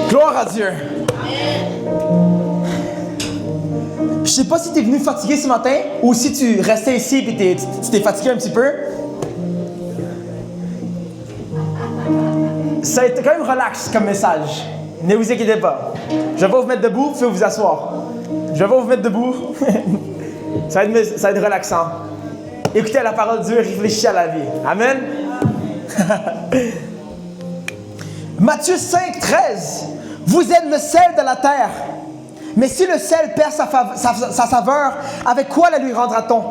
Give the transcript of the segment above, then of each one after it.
Gloire à Dieu. Je sais pas si tu es venu fatigué ce matin ou si tu restais ici et tu t'es fatigué un petit peu. Ça a été quand même relax comme message. Ne vous inquiétez pas. Je vais pas vous mettre debout, vous pouvez vous asseoir. Je vais pas vous mettre debout. ça va être relaxant. Écoutez la parole de Dieu et réfléchissez à la vie. Amen. Matthieu 5, 13. Vous êtes le sel de la terre. Mais si le sel perd sa saveur, avec quoi la lui rendra-t-on?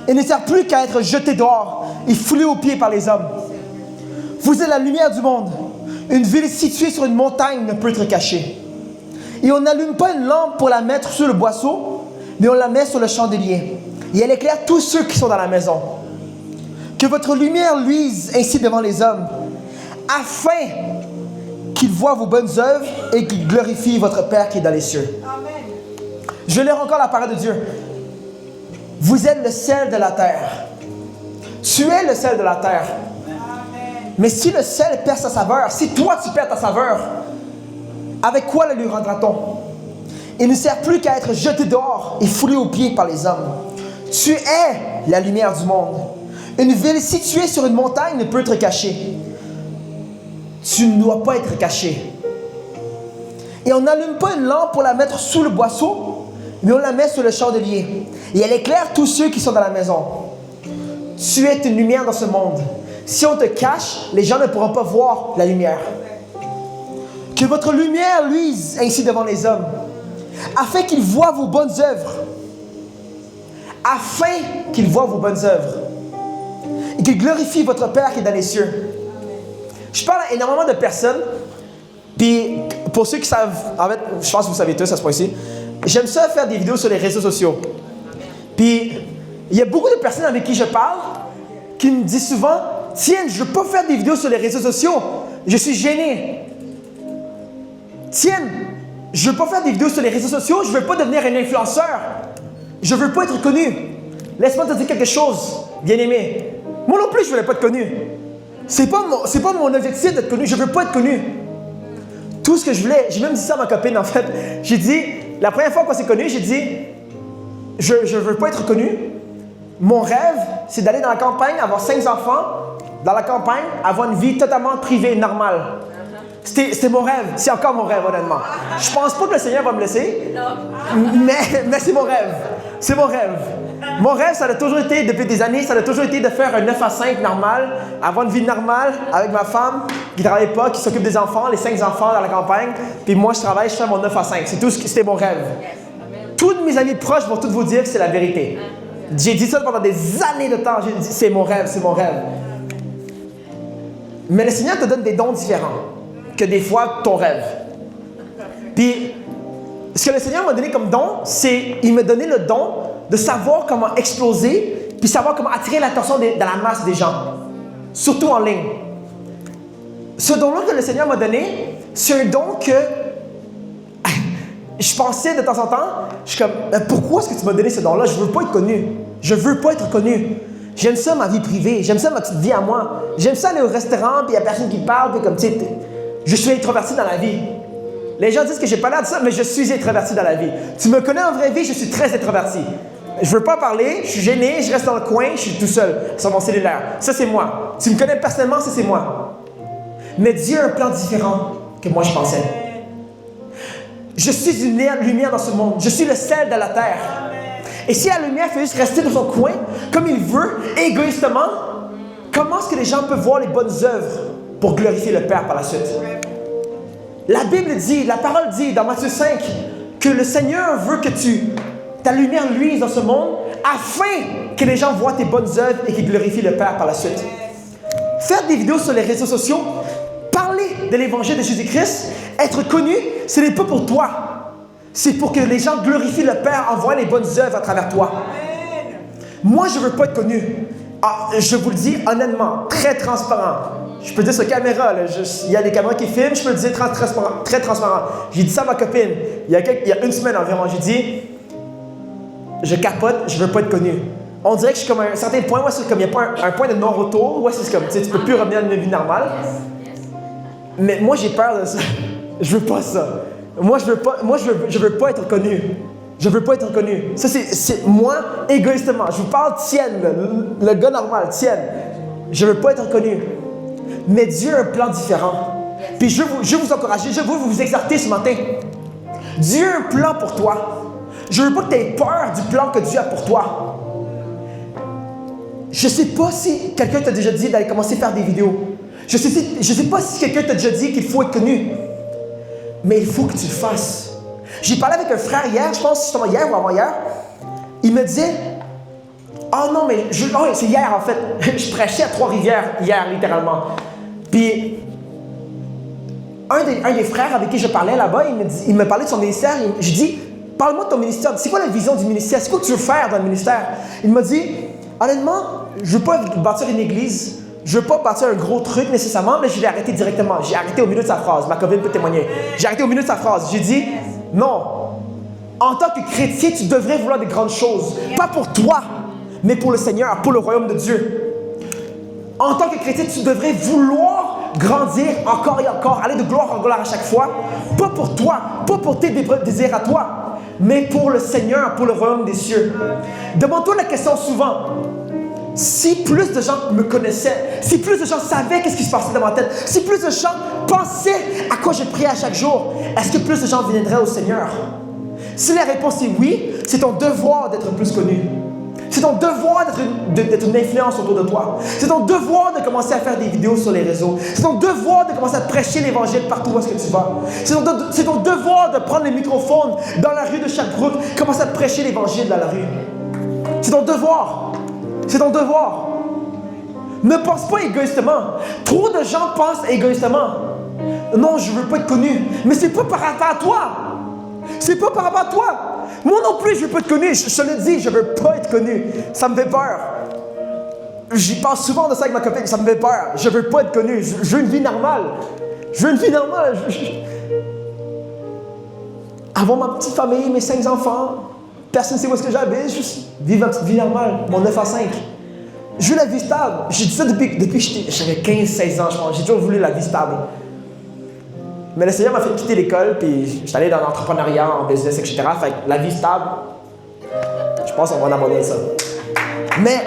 Il ne sert plus qu'à être jeté dehors et foulé aux pieds par les hommes. Vous êtes la lumière du monde. Une ville située sur une montagne ne peut être cachée. Et on n'allume pas une lampe pour la mettre sur le boisseau, mais on la met sur le chandelier. Et elle éclaire tous ceux qui sont dans la maison. Que votre lumière luise ainsi devant les hommes, afin qu'ils voient vos bonnes œuvres et qu'ils glorifient votre Père qui est dans les cieux. Amen. Je lire encore la parole de Dieu. Vous êtes le sel de la terre. Tu es le sel de la terre. Amen. Mais si le sel perd sa saveur, si toi tu perds ta saveur, avec quoi la lui rendra-t-on? Il ne sert plus qu'à être jeté dehors et foulé aux pieds par les hommes. Tu es la lumière du monde. Une ville située sur une montagne ne peut être cachée. Tu ne dois pas être caché. Et on n'allume pas une lampe pour la mettre sous le boisseau, mais on la met sur le chandelier. Et elle éclaire tous ceux qui sont dans la maison. Tu es une lumière dans ce monde. Si on te cache, les gens ne pourront pas voir la lumière. Que votre lumière luise ainsi devant les hommes, afin qu'ils voient vos bonnes œuvres. Afin qu'ils voient vos bonnes œuvres. Et qu'ils glorifient votre Père qui est dans les cieux. Je parle à énormément de personnes, puis pour ceux qui savent, en fait, je pense que vous savez tous à ce point-ci, j'aime ça faire des vidéos sur les réseaux sociaux. Puis, il y a beaucoup de personnes avec qui je parle qui me disent souvent, « Tiens, je ne veux pas faire des vidéos sur les réseaux sociaux, je suis gêné. Tiens, je ne veux pas faire des vidéos sur les réseaux sociaux, je ne veux pas devenir un influenceur. Je ne veux pas être connu. Laisse-moi te dire quelque chose, bien-aimé. Moi non plus, je ne voulais pas être connu. C'est pas mon objectif d'être connu. Je ne veux pas être connu. Tout ce que je voulais, j'ai même dit ça à ma copine en fait. J'ai dit, la première fois qu'on s'est connus, j'ai dit, je ne veux pas être connu. Mon rêve, c'est d'aller dans la campagne, avoir 5 enfants, dans la campagne, avoir une vie totalement privée, normale. C'était mon rêve. C'est encore mon rêve, honnêtement. Je pense pas que le Seigneur va me laisser, mais c'est mon rêve. C'est mon rêve. Mon rêve, ça a toujours été, depuis des années, ça a toujours été de faire un 9 à 5 normal, avoir une vie normale avec ma femme qui ne travaille pas, qui s'occupe des enfants, les 5 enfants dans la campagne. Puis moi, je travaille, je fais mon 9 à 5. C'est tout c'était mon rêve. Tous mes amis proches vont tous vous dire que c'est la vérité. J'ai dit ça pendant des années de temps. J'ai dit, c'est mon rêve, c'est mon rêve. Mais le Seigneur te donne des dons différents que des fois ton rêve. Puis, ce que le Seigneur m'a donné comme don, c'est, il m'a donné le don de savoir comment exploser, puis savoir comment attirer l'attention dans la masse des gens, surtout en ligne. Ce don-là que le Seigneur m'a donné, c'est un don que je pensais de temps en temps, je suis comme, pourquoi est-ce que tu m'as donné ce don-là? Je ne veux pas être connu. Je ne veux pas être connu. J'aime ça ma vie privée, j'aime ça ma petite vie à moi. J'aime ça aller au restaurant, puis il n'y a personne qui parle, puis comme tu sais, je suis introverti dans la vie. Les gens disent que j'ai pas l'air de ça, mais je suis introverti dans la vie. Tu me connais en vraie vie, je suis très introverti. Je veux pas parler, je suis gêné, je reste dans le coin, je suis tout seul sur mon cellulaire. Ça, c'est moi. Tu me connais personnellement, ça, c'est moi. Mais Dieu a un plan différent que moi, je pensais. Je suis une lumière dans ce monde. Je suis le sel de la terre. Et si la lumière fait juste rester dans son coin, comme il veut, égoïstement, comment est-ce que les gens peuvent voir les bonnes œuvres pour glorifier le Père par la suite? La Bible dit, la parole dit dans Matthieu 5, que le Seigneur veut que ta lumière luise dans ce monde afin que les gens voient tes bonnes œuvres et qu'ils glorifient le Père par la suite. Faire des vidéos sur les réseaux sociaux, parler de l'évangile de Jésus-Christ, être connu, ce n'est pas pour toi. C'est pour que les gens glorifient le Père en voyant les bonnes œuvres à travers toi. Moi, je ne veux pas être connu. Ah, je vous le dis honnêtement, très transparent. Je peux dire sur caméra, il y a des caméras qui filment, je peux le dire très transparent. J'ai dit ça à ma copine il y a une semaine environ. J'ai dit, je capote, je veux pas être connu. On dirait que je suis comme à un certain point, où c'est comme il n'y a pas un point de non-retour, où c'est comme tu peux plus revenir à une vie normale. Mais moi j'ai peur de ça. Je veux pas ça. Moi, je veux pas être connu. Je veux pas être connu. Ça, c'est moi, égoïstement. Je vous parle tienne, le gars normal, tienne. Je veux pas être connu. Mais Dieu a un plan différent. Puis je veux vous encourager, je veux vous exhorter ce matin. Dieu a un plan pour toi. Je veux pas que tu aies peur du plan que Dieu a pour toi. Je sais pas si quelqu'un t'a déjà dit d'aller commencer à faire des vidéos. Je sais pas si quelqu'un t'a déjà dit qu'il faut être connu. Mais il faut que tu le fasses. J'ai parlé avec un frère hier, je pense justement hier ou avant-hier. Il me disait, oh non, mais c'est hier en fait. Je prêchais à Trois-Rivières hier, littéralement. Puis, un des frères avec qui je parlais là-bas, il me parlait de son ministère. Je dis, parle-moi de ton ministère. C'est quoi la vision du ministère? C'est quoi que tu veux faire dans le ministère? Il m'a dit, honnêtement, je ne veux pas bâtir une église. Je ne veux pas bâtir un gros truc nécessairement, mais je l'ai arrêté directement. J'ai arrêté au milieu de sa phrase. Ma copine peut témoigner. J'ai arrêté au milieu de sa phrase. J'ai dit, non. En tant que chrétien, tu devrais vouloir des grandes choses. Pas pour toi, mais pour le Seigneur, pour le royaume de Dieu. En tant que chrétien, tu devrais vouloir grandir encore et encore, aller de gloire en gloire à chaque fois. Pas pour toi, pas pour tes désirs à toi, mais pour le Seigneur, pour le royaume des cieux. Demande-toi la question souvent. Si plus de gens me connaissaient, si plus de gens savaient qu'est-ce qui se passait dans ma tête, si plus de gens pensaient à quoi je priais à chaque jour, est-ce que plus de gens viendraient au Seigneur? Si la réponse est oui, c'est ton devoir d'être plus connu. C'est ton devoir d'être une influence autour de toi. C'est ton devoir de commencer à faire des vidéos sur les réseaux. C'est ton devoir de commencer à prêcher l'Évangile partout où est-ce que tu vas. C'est ton devoir de prendre les microphones dans la rue de Sherbrooke, commencer à prêcher l'Évangile dans la rue. C'est ton devoir. C'est ton devoir. Ne pense pas égoïstement. Trop de gens pensent égoïstement. Non, je ne veux pas être connu. Mais c'est pas par rapport à toi. C'est pas par rapport à toi. Moi non plus, je veux pas être connu. Je te le dis, je veux pas être connu. Ça me fait peur. J'y pense souvent de ça avec ma copine. Ça me fait peur. Je veux pas être connu. Je veux une vie normale. Je veux une vie normale. Avoir ma petite famille, mes 5 enfants. Personne ne sait où est-ce que j'habite. Juste vivre ma petite vie normale. Mon 9 à 5. Je veux la vie stable. J'ai dit ça depuis que j'avais 15-16 ans, je pense. J'ai toujours voulu la vie stable. Mais le Seigneur m'a fait quitter l'école, puis je suis allé dans l'entrepreneuriat, en business, etc. Fait que la vie stable, je pense qu'on va en abonner ça. Mais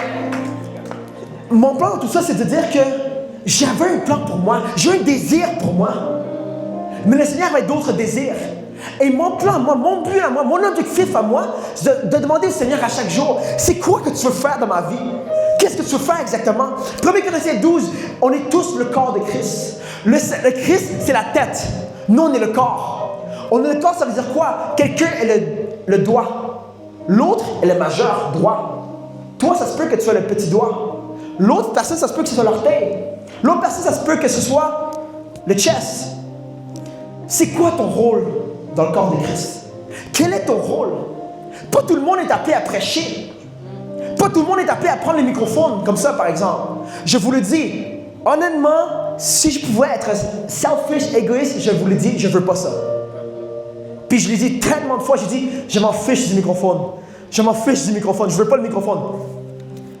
mon plan dans tout ça, c'est de dire que j'avais un plan pour moi. J'ai un désir pour moi. Mais le Seigneur avait d'autres désirs. Et mon plan, mon but à moi, mon objectif à moi, c'est de demander au Seigneur à chaque jour, c'est quoi que tu veux faire dans ma vie? Qu'est-ce que tu veux faire exactement? 1 Corinthiens 12, on est tous le corps de Christ. Le Christ, c'est la tête. Nous, on est le corps. On est le corps, ça veut dire quoi? Quelqu'un est le doigt. L'autre est le majeur droit. Toi, ça se peut que tu sois le petit doigt. L'autre personne, ça se peut que ce soit l'orteil. L'autre personne, ça se peut que ce soit le chest. C'est quoi ton rôle dans le corps de Christ? Quel est ton rôle? Pas tout le monde est appelé à prêcher. Pas tout le monde est appelé à prendre les microphones comme ça, par exemple. Je vous le dis, honnêtement, si je pouvais être selfish, égoïste, je vous le dis, je ne veux pas ça. Puis je l'ai dit tellement de fois, j'ai dit, je m'en fiche du microphone. Je m'en fiche du microphone, je ne veux pas le microphone.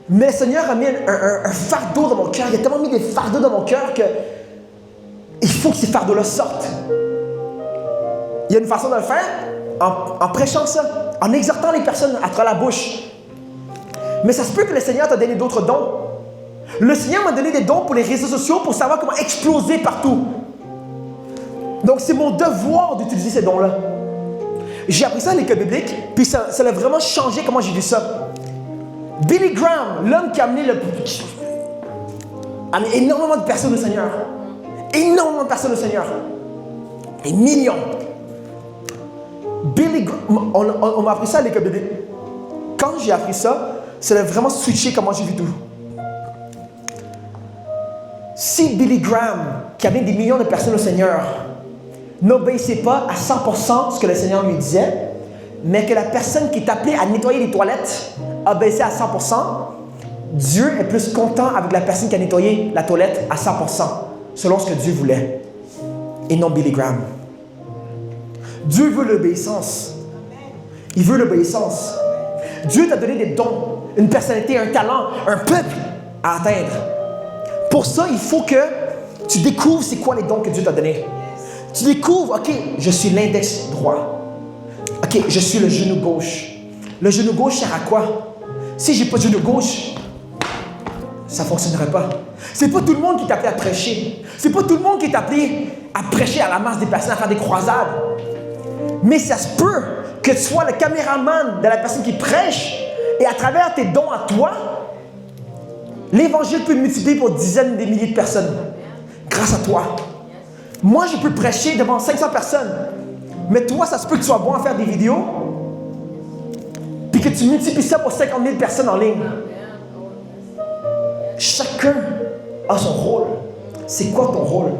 Mais le Seigneur a mis un fardeau dans mon cœur. Il a tellement mis des fardeaux dans mon cœur que il faut que ces fardeaux-là sortent. Il y a une façon de le faire en prêchant ça, en exhortant les personnes à travers la bouche. Mais ça se peut que le Seigneur t'a donné d'autres dons. Le Seigneur m'a donné des dons pour les réseaux sociaux pour savoir comment exploser partout. Donc c'est mon devoir d'utiliser ces dons-là. J'ai appris ça à l'école biblique, puis ça a vraiment changé comment j'ai vu ça. Billy Graham, l'homme qui a amené énormément de personnes au Seigneur. Énormément de personnes au Seigneur. Des millions. Billy Graham, on m'a appris ça à l'école biblique. Quand j'ai appris ça, ça a vraiment switché comment j'ai vu tout. Si Billy Graham, qui avait des millions de personnes au Seigneur, n'obéissait pas à 100% ce que le Seigneur lui disait, mais que la personne qui est appelée à nettoyer les toilettes obéissait à 100%, Dieu est plus content avec la personne qui a nettoyé la toilette à 100%, selon ce que Dieu voulait, et non Billy Graham. Dieu veut l'obéissance. Il veut l'obéissance. Dieu t'a donné des dons, une personnalité, un talent, un peuple à atteindre. Pour ça, il faut que tu découvres c'est quoi les dons que Dieu t'a donnés. Tu découvres, ok, je suis l'index droit. Ok, je suis le genou gauche. Le genou gauche sert à quoi? Si j'ai pas de genou gauche, ça ne fonctionnerait pas. C'est pas tout le monde qui est appelé à prêcher. C'est pas tout le monde qui est appelé à prêcher à la masse des personnes, à faire des croisades. Mais ça se peut que tu sois le caméraman de la personne qui prêche et à travers tes dons à toi, l'Évangile peut multiplier pour dizaines de milliers de personnes grâce à toi. Moi, je peux prêcher devant 500 personnes. Mais toi, ça se peut que tu sois bon à faire des vidéos puis que tu multiplies ça pour 50 000 personnes en ligne. Chacun a son rôle. C'est quoi ton rôle?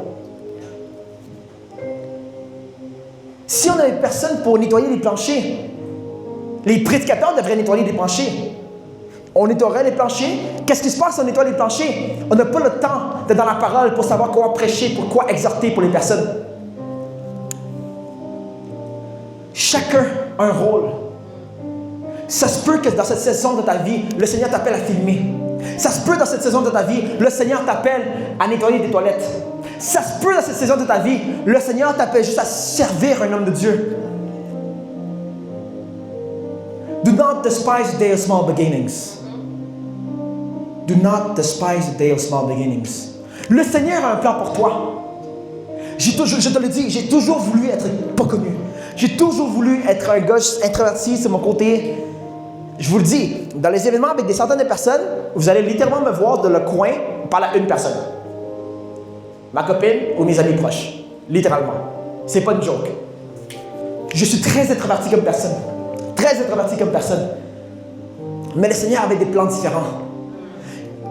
Si on avait personne pour nettoyer les planchers, les prédicateurs devraient nettoyer les planchers. On nettoierait les planchers. Qu'est-ce qui se passe si on nettoie les planchers? On n'a pas le temps d'être dans la parole pour savoir quoi prêcher, pour quoi exhorter pour les personnes. Chacun a un rôle. Ça se peut que dans cette saison de ta vie, le Seigneur t'appelle à filmer. Ça se peut dans cette saison de ta vie, le Seigneur t'appelle à nettoyer des toilettes. Ça se peut dans cette saison de ta vie, le Seigneur t'appelle juste à servir un homme de Dieu. Do not despise the day of small beginnings. Do not despise the day of small beginnings. Le Seigneur a un plan pour toi. Je te le dis, j'ai toujours voulu être pas connu. J'ai toujours voulu être un gars introverti sur mon côté. Je vous le dis, dans les événements avec des centaines de personnes, vous allez littéralement me voir de le coin parler à une personne. Ma copine ou mes amis proches. Littéralement. C'est pas une joke. Je suis très introverti comme personne. Très introverti comme personne. Mais le Seigneur avait des plans différents.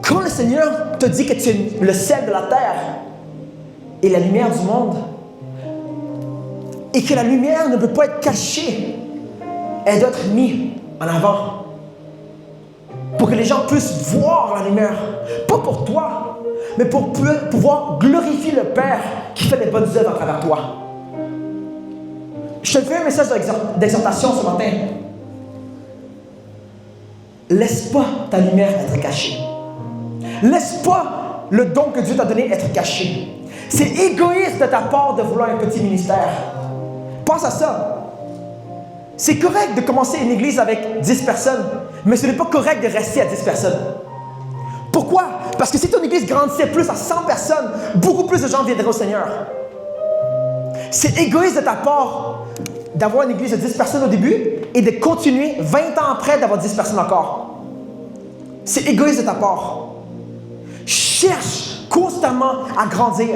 Quand le Seigneur te dit que tu es le sel de la terre et la lumière du monde, et que la lumière ne peut pas être cachée, elle doit être mise en avant pour que les gens puissent voir la lumière. Pas pour toi, mais pour pouvoir glorifier le Père qui fait les bonnes œuvres à travers toi. Je te fais un message d'exhortation ce matin. Laisse pas ta lumière être cachée. Laisse pas le don que Dieu t'a donné être caché. C'est égoïste de ta part de vouloir un petit ministère. Pense à ça. C'est correct de commencer une église avec 10 personnes, mais ce n'est pas correct de rester à 10 personnes. Pourquoi? Parce que si ton église grandissait plus à 100 personnes, beaucoup plus de gens viendraient au Seigneur. C'est égoïste de ta part d'avoir une église de 10 personnes au début et de continuer 20 ans après d'avoir 10 personnes encore. C'est égoïste de ta part. Cherche constamment à grandir.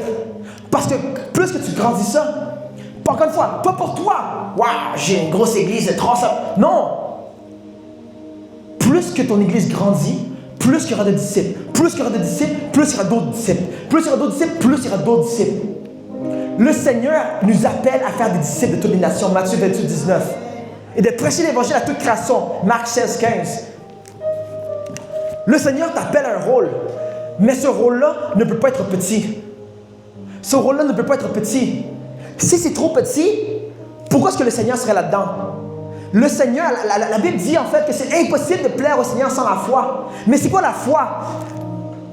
Parce que plus que tu grandis ça, encore une fois, pas pour toi. Waouh, j'ai une grosse église de 300. Non. Plus que ton église grandit, plus il y aura de disciples. Plus il y aura de disciples, plus il y aura d'autres disciples. Plus il y aura d'autres disciples, plus il y aura d'autres disciples. Le Seigneur nous appelle à faire des disciples de toutes les nations. Matthieu 28, 19. Et de prêcher l'évangile à toute création. Marc 16, 15. Le Seigneur t'appelle à un rôle. Mais ce rôle-là ne peut pas être petit. Ce rôle-là ne peut pas être petit. Si c'est trop petit, pourquoi est-ce que le Seigneur serait là-dedans? Le Seigneur, la Bible dit en fait que c'est impossible de plaire au Seigneur sans la foi. Mais c'est quoi la foi?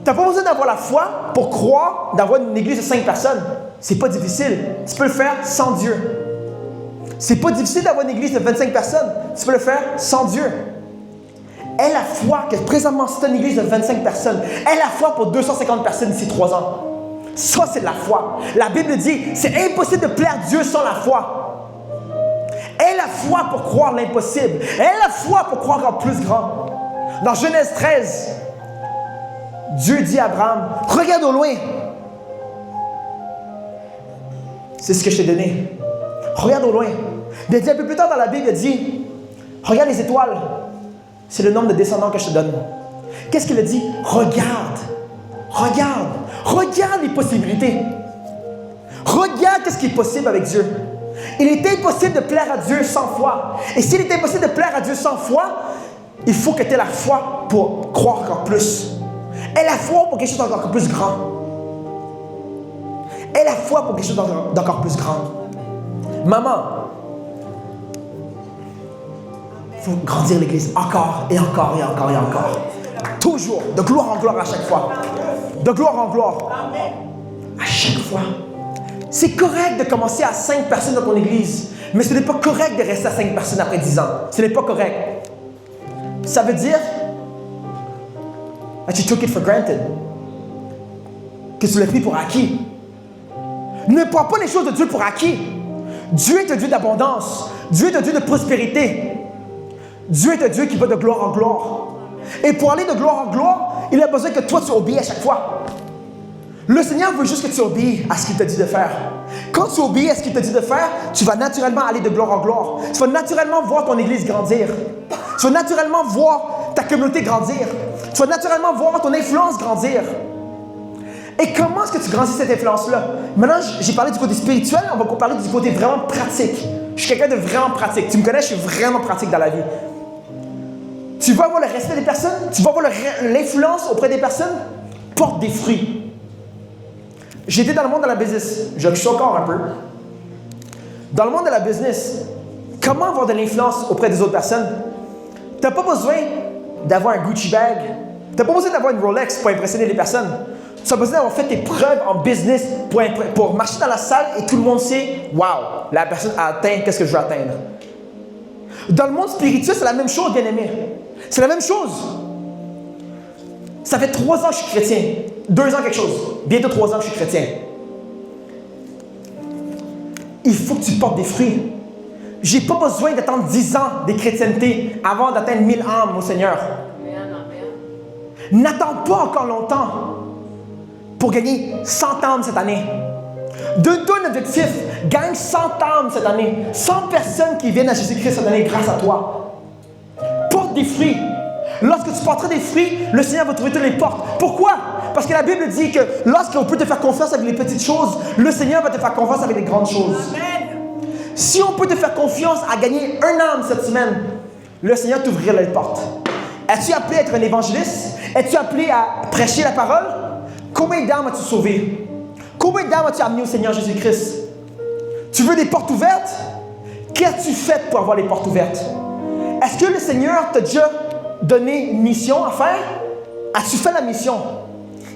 Tu n'as pas besoin d'avoir la foi pour croire d'avoir une église de 5 personnes. C'est pas difficile. Tu peux le faire sans Dieu. C'est pas difficile d'avoir une église de 25 personnes. Tu peux le faire sans Dieu. Aie la foi que présentement c'est une église de 25 personnes. Aie la foi pour 250 personnes d'ici 3 ans. Ça, c'est de la foi. La Bible dit, c'est impossible de plaire Dieu sans la foi. Aie la foi pour croire l'impossible. Aie la foi pour croire en plus grand. Dans Genèse 13, Dieu dit à Abraham, regarde au loin. C'est ce que je t'ai donné. Regarde au loin. Mais un peu plus tard dans la Bible, il dit, regarde les étoiles. C'est le nombre de descendants que je te donne. Qu'est-ce qu'il a dit? Regarde. Regarde. Regarde les possibilités. Regarde ce qui est possible avec Dieu. Il est impossible de plaire à Dieu sans foi. Et s'il est impossible de plaire à Dieu sans foi, il faut que tu aies la foi pour croire encore plus. Aie la foi pour quelque chose d'encore plus grand. Aie la foi pour quelque chose d'encore plus grand. Maman, il faut grandir l'Église encore et encore et encore et encore. Toujours, de gloire en gloire à chaque fois. De gloire en gloire. À chaque fois. C'est correct de commencer à 5 personnes dans ton église, mais ce n'est pas correct de rester à 5 personnes après 10 ans. Ce n'est pas correct. Ça veut dire that you took it for granted. Que tu l'as pris pour acquis. Ne prends pas les choses de Dieu pour acquis. Dieu est un Dieu d'abondance. Dieu est un Dieu de prospérité. Dieu est un Dieu qui va de gloire en gloire. Et pour aller de gloire en gloire, il a besoin que toi tu obéis à chaque fois. Le Seigneur veut juste que tu obéis à ce qu'il t'a dit de faire. Quand tu obéis à ce qu'il t'a dit de faire, tu vas naturellement aller de gloire en gloire. Tu vas naturellement voir ton église grandir. Tu vas naturellement voir ta communauté grandir. Tu vas naturellement voir ton influence grandir. Et comment est-ce que tu grandis cette influence-là? Maintenant, j'ai parlé du côté spirituel, on va parler du côté vraiment pratique. Je suis quelqu'un de vraiment pratique. Tu me connais, je suis vraiment pratique dans la vie. Tu veux avoir le respect des personnes, tu veux avoir l'influence auprès des personnes, porte des fruits. J'étais dans le monde de la business, je suis encore un peu. Dans le monde de la business, comment avoir de l'influence auprès des autres personnes? Tu n'as pas besoin d'avoir un Gucci bag, tu n'as pas besoin d'avoir une Rolex pour impressionner les personnes. Tu as besoin d'avoir fait tes preuves en business pour marcher dans la salle et tout le monde sait, wow, la personne a atteint qu'est-ce que je veux atteindre. Dans le monde spirituel, c'est la même chose, bien-aimé. C'est la même chose. Ça fait 3 ans que je suis chrétien. 2 ans quelque chose. Bientôt 3 ans que je suis chrétien. Il faut que tu portes des fruits. J'ai pas besoin d'attendre 10 ans de chrétienté avant d'atteindre 1000 âmes au Seigneur. N'attends pas encore longtemps pour gagner 100 âmes cette année. Donne-toi un objectif. Gagne 100 âmes cette année. 100 personnes qui viennent à Jésus-Christ cette année grâce à toi. Porte des fruits. Lorsque tu porteras des fruits, le Seigneur va t'ouvrir toutes les portes. Pourquoi? Parce que la Bible dit que lorsqu'on peut te faire confiance avec les petites choses, le Seigneur va te faire confiance avec les grandes choses. Amen. Si on peut te faire confiance à gagner un âme cette semaine, le Seigneur t'ouvrira les portes. Es-tu appelé à être un évangéliste? Es-tu appelé à prêcher la parole? Combien d'âmes as-tu sauvé? Combien d'âmes as-tu amené au Seigneur Jésus-Christ? Tu veux des portes ouvertes? Qu'as-tu fait pour avoir les portes ouvertes? Est-ce que le Seigneur t'a déjà donné une mission à faire? As-tu fait la mission?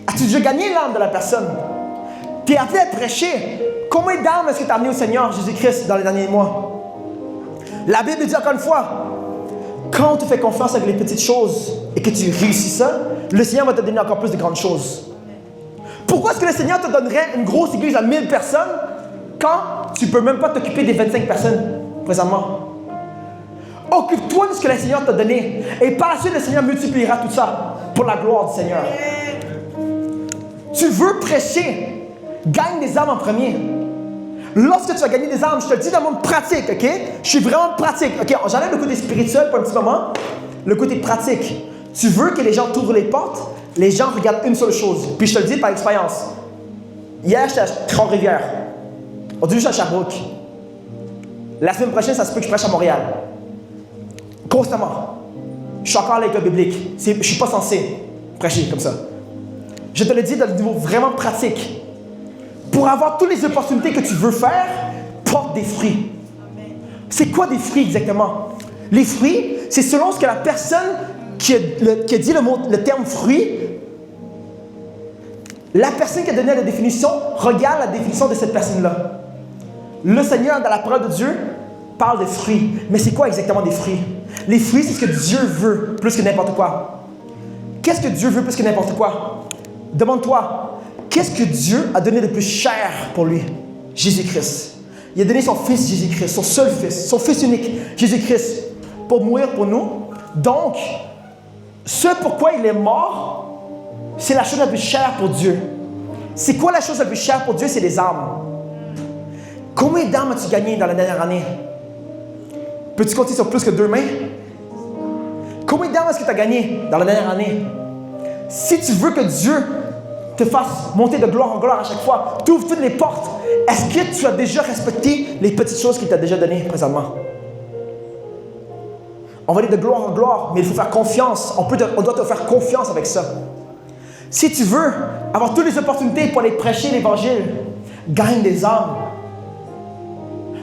As-tu déjà gagné l'âme de la personne? Tu es appelé à prêcher. Combien d'âmes est-ce que tu as amené au Seigneur Jésus-Christ dans les derniers mois? La Bible dit encore une fois, quand on te fait confiance avec les petites choses et que tu réussis ça, le Seigneur va te donner encore plus de grandes choses. Pourquoi est-ce que le Seigneur te donnerait une grosse église à 1000 personnes quand tu ne peux même pas t'occuper des 25 personnes présentement? Occupe-toi de ce que le Seigneur t'a donné et par la suite, le Seigneur multipliera tout ça pour la gloire du Seigneur. Tu veux prêcher, gagne des âmes en premier. Lorsque tu vas gagner des âmes, je te le dis dans le monde pratique, ok? Je suis vraiment pratique. Ok, j'enlève le côté spirituel pour un petit moment. Le côté pratique. Tu veux que les gens t'ouvrent les portes, les gens regardent une seule chose. Puis je te le dis par expérience. Hier, j'étais à Trois-Rivières. Aujourd'hui, je suis à Sherbrooke. La semaine prochaine, ça se peut que je prêche à Montréal. Constamment. Je suis encore à l'école biblique. Je ne suis pas censé prêcher comme ça. Je te le dis dans le niveau vraiment pratique. Pour avoir toutes les opportunités que tu veux faire, porte des fruits. C'est quoi des fruits exactement? Les fruits, c'est selon ce que la personne qui a dit le terme fruit, la personne qui a donné la définition, regarde la définition de cette personne-là. Le Seigneur, dans la parole de Dieu, parle de fruits. Mais c'est quoi exactement des fruits? Les fruits, c'est ce que Dieu veut plus que n'importe quoi. Qu'est-ce que Dieu veut plus que n'importe quoi? Demande-toi, qu'est-ce que Dieu a donné de plus cher pour lui? Jésus-Christ. Il a donné son Fils Jésus-Christ, son seul Fils, son Fils unique, Jésus-Christ, pour mourir pour nous. Donc, ce pourquoi il est mort, c'est la chose la plus chère pour Dieu. C'est quoi la chose la plus chère pour Dieu? C'est les âmes. Combien d'âmes as-tu gagné dans la dernière année? Peux-tu compter sur plus que 2 mains? Combien d'âmes est-ce que tu as gagné dans la dernière année? Si tu veux que Dieu te fasse monter de gloire en gloire à chaque fois, tu ouvres toutes les portes. Est-ce que tu as déjà respecté les petites choses qu'il t'a déjà données présentement? On va aller de gloire en gloire, mais il faut faire confiance. On doit te faire confiance avec ça. Si tu veux avoir toutes les opportunités pour aller prêcher l'Évangile, gagne des âmes.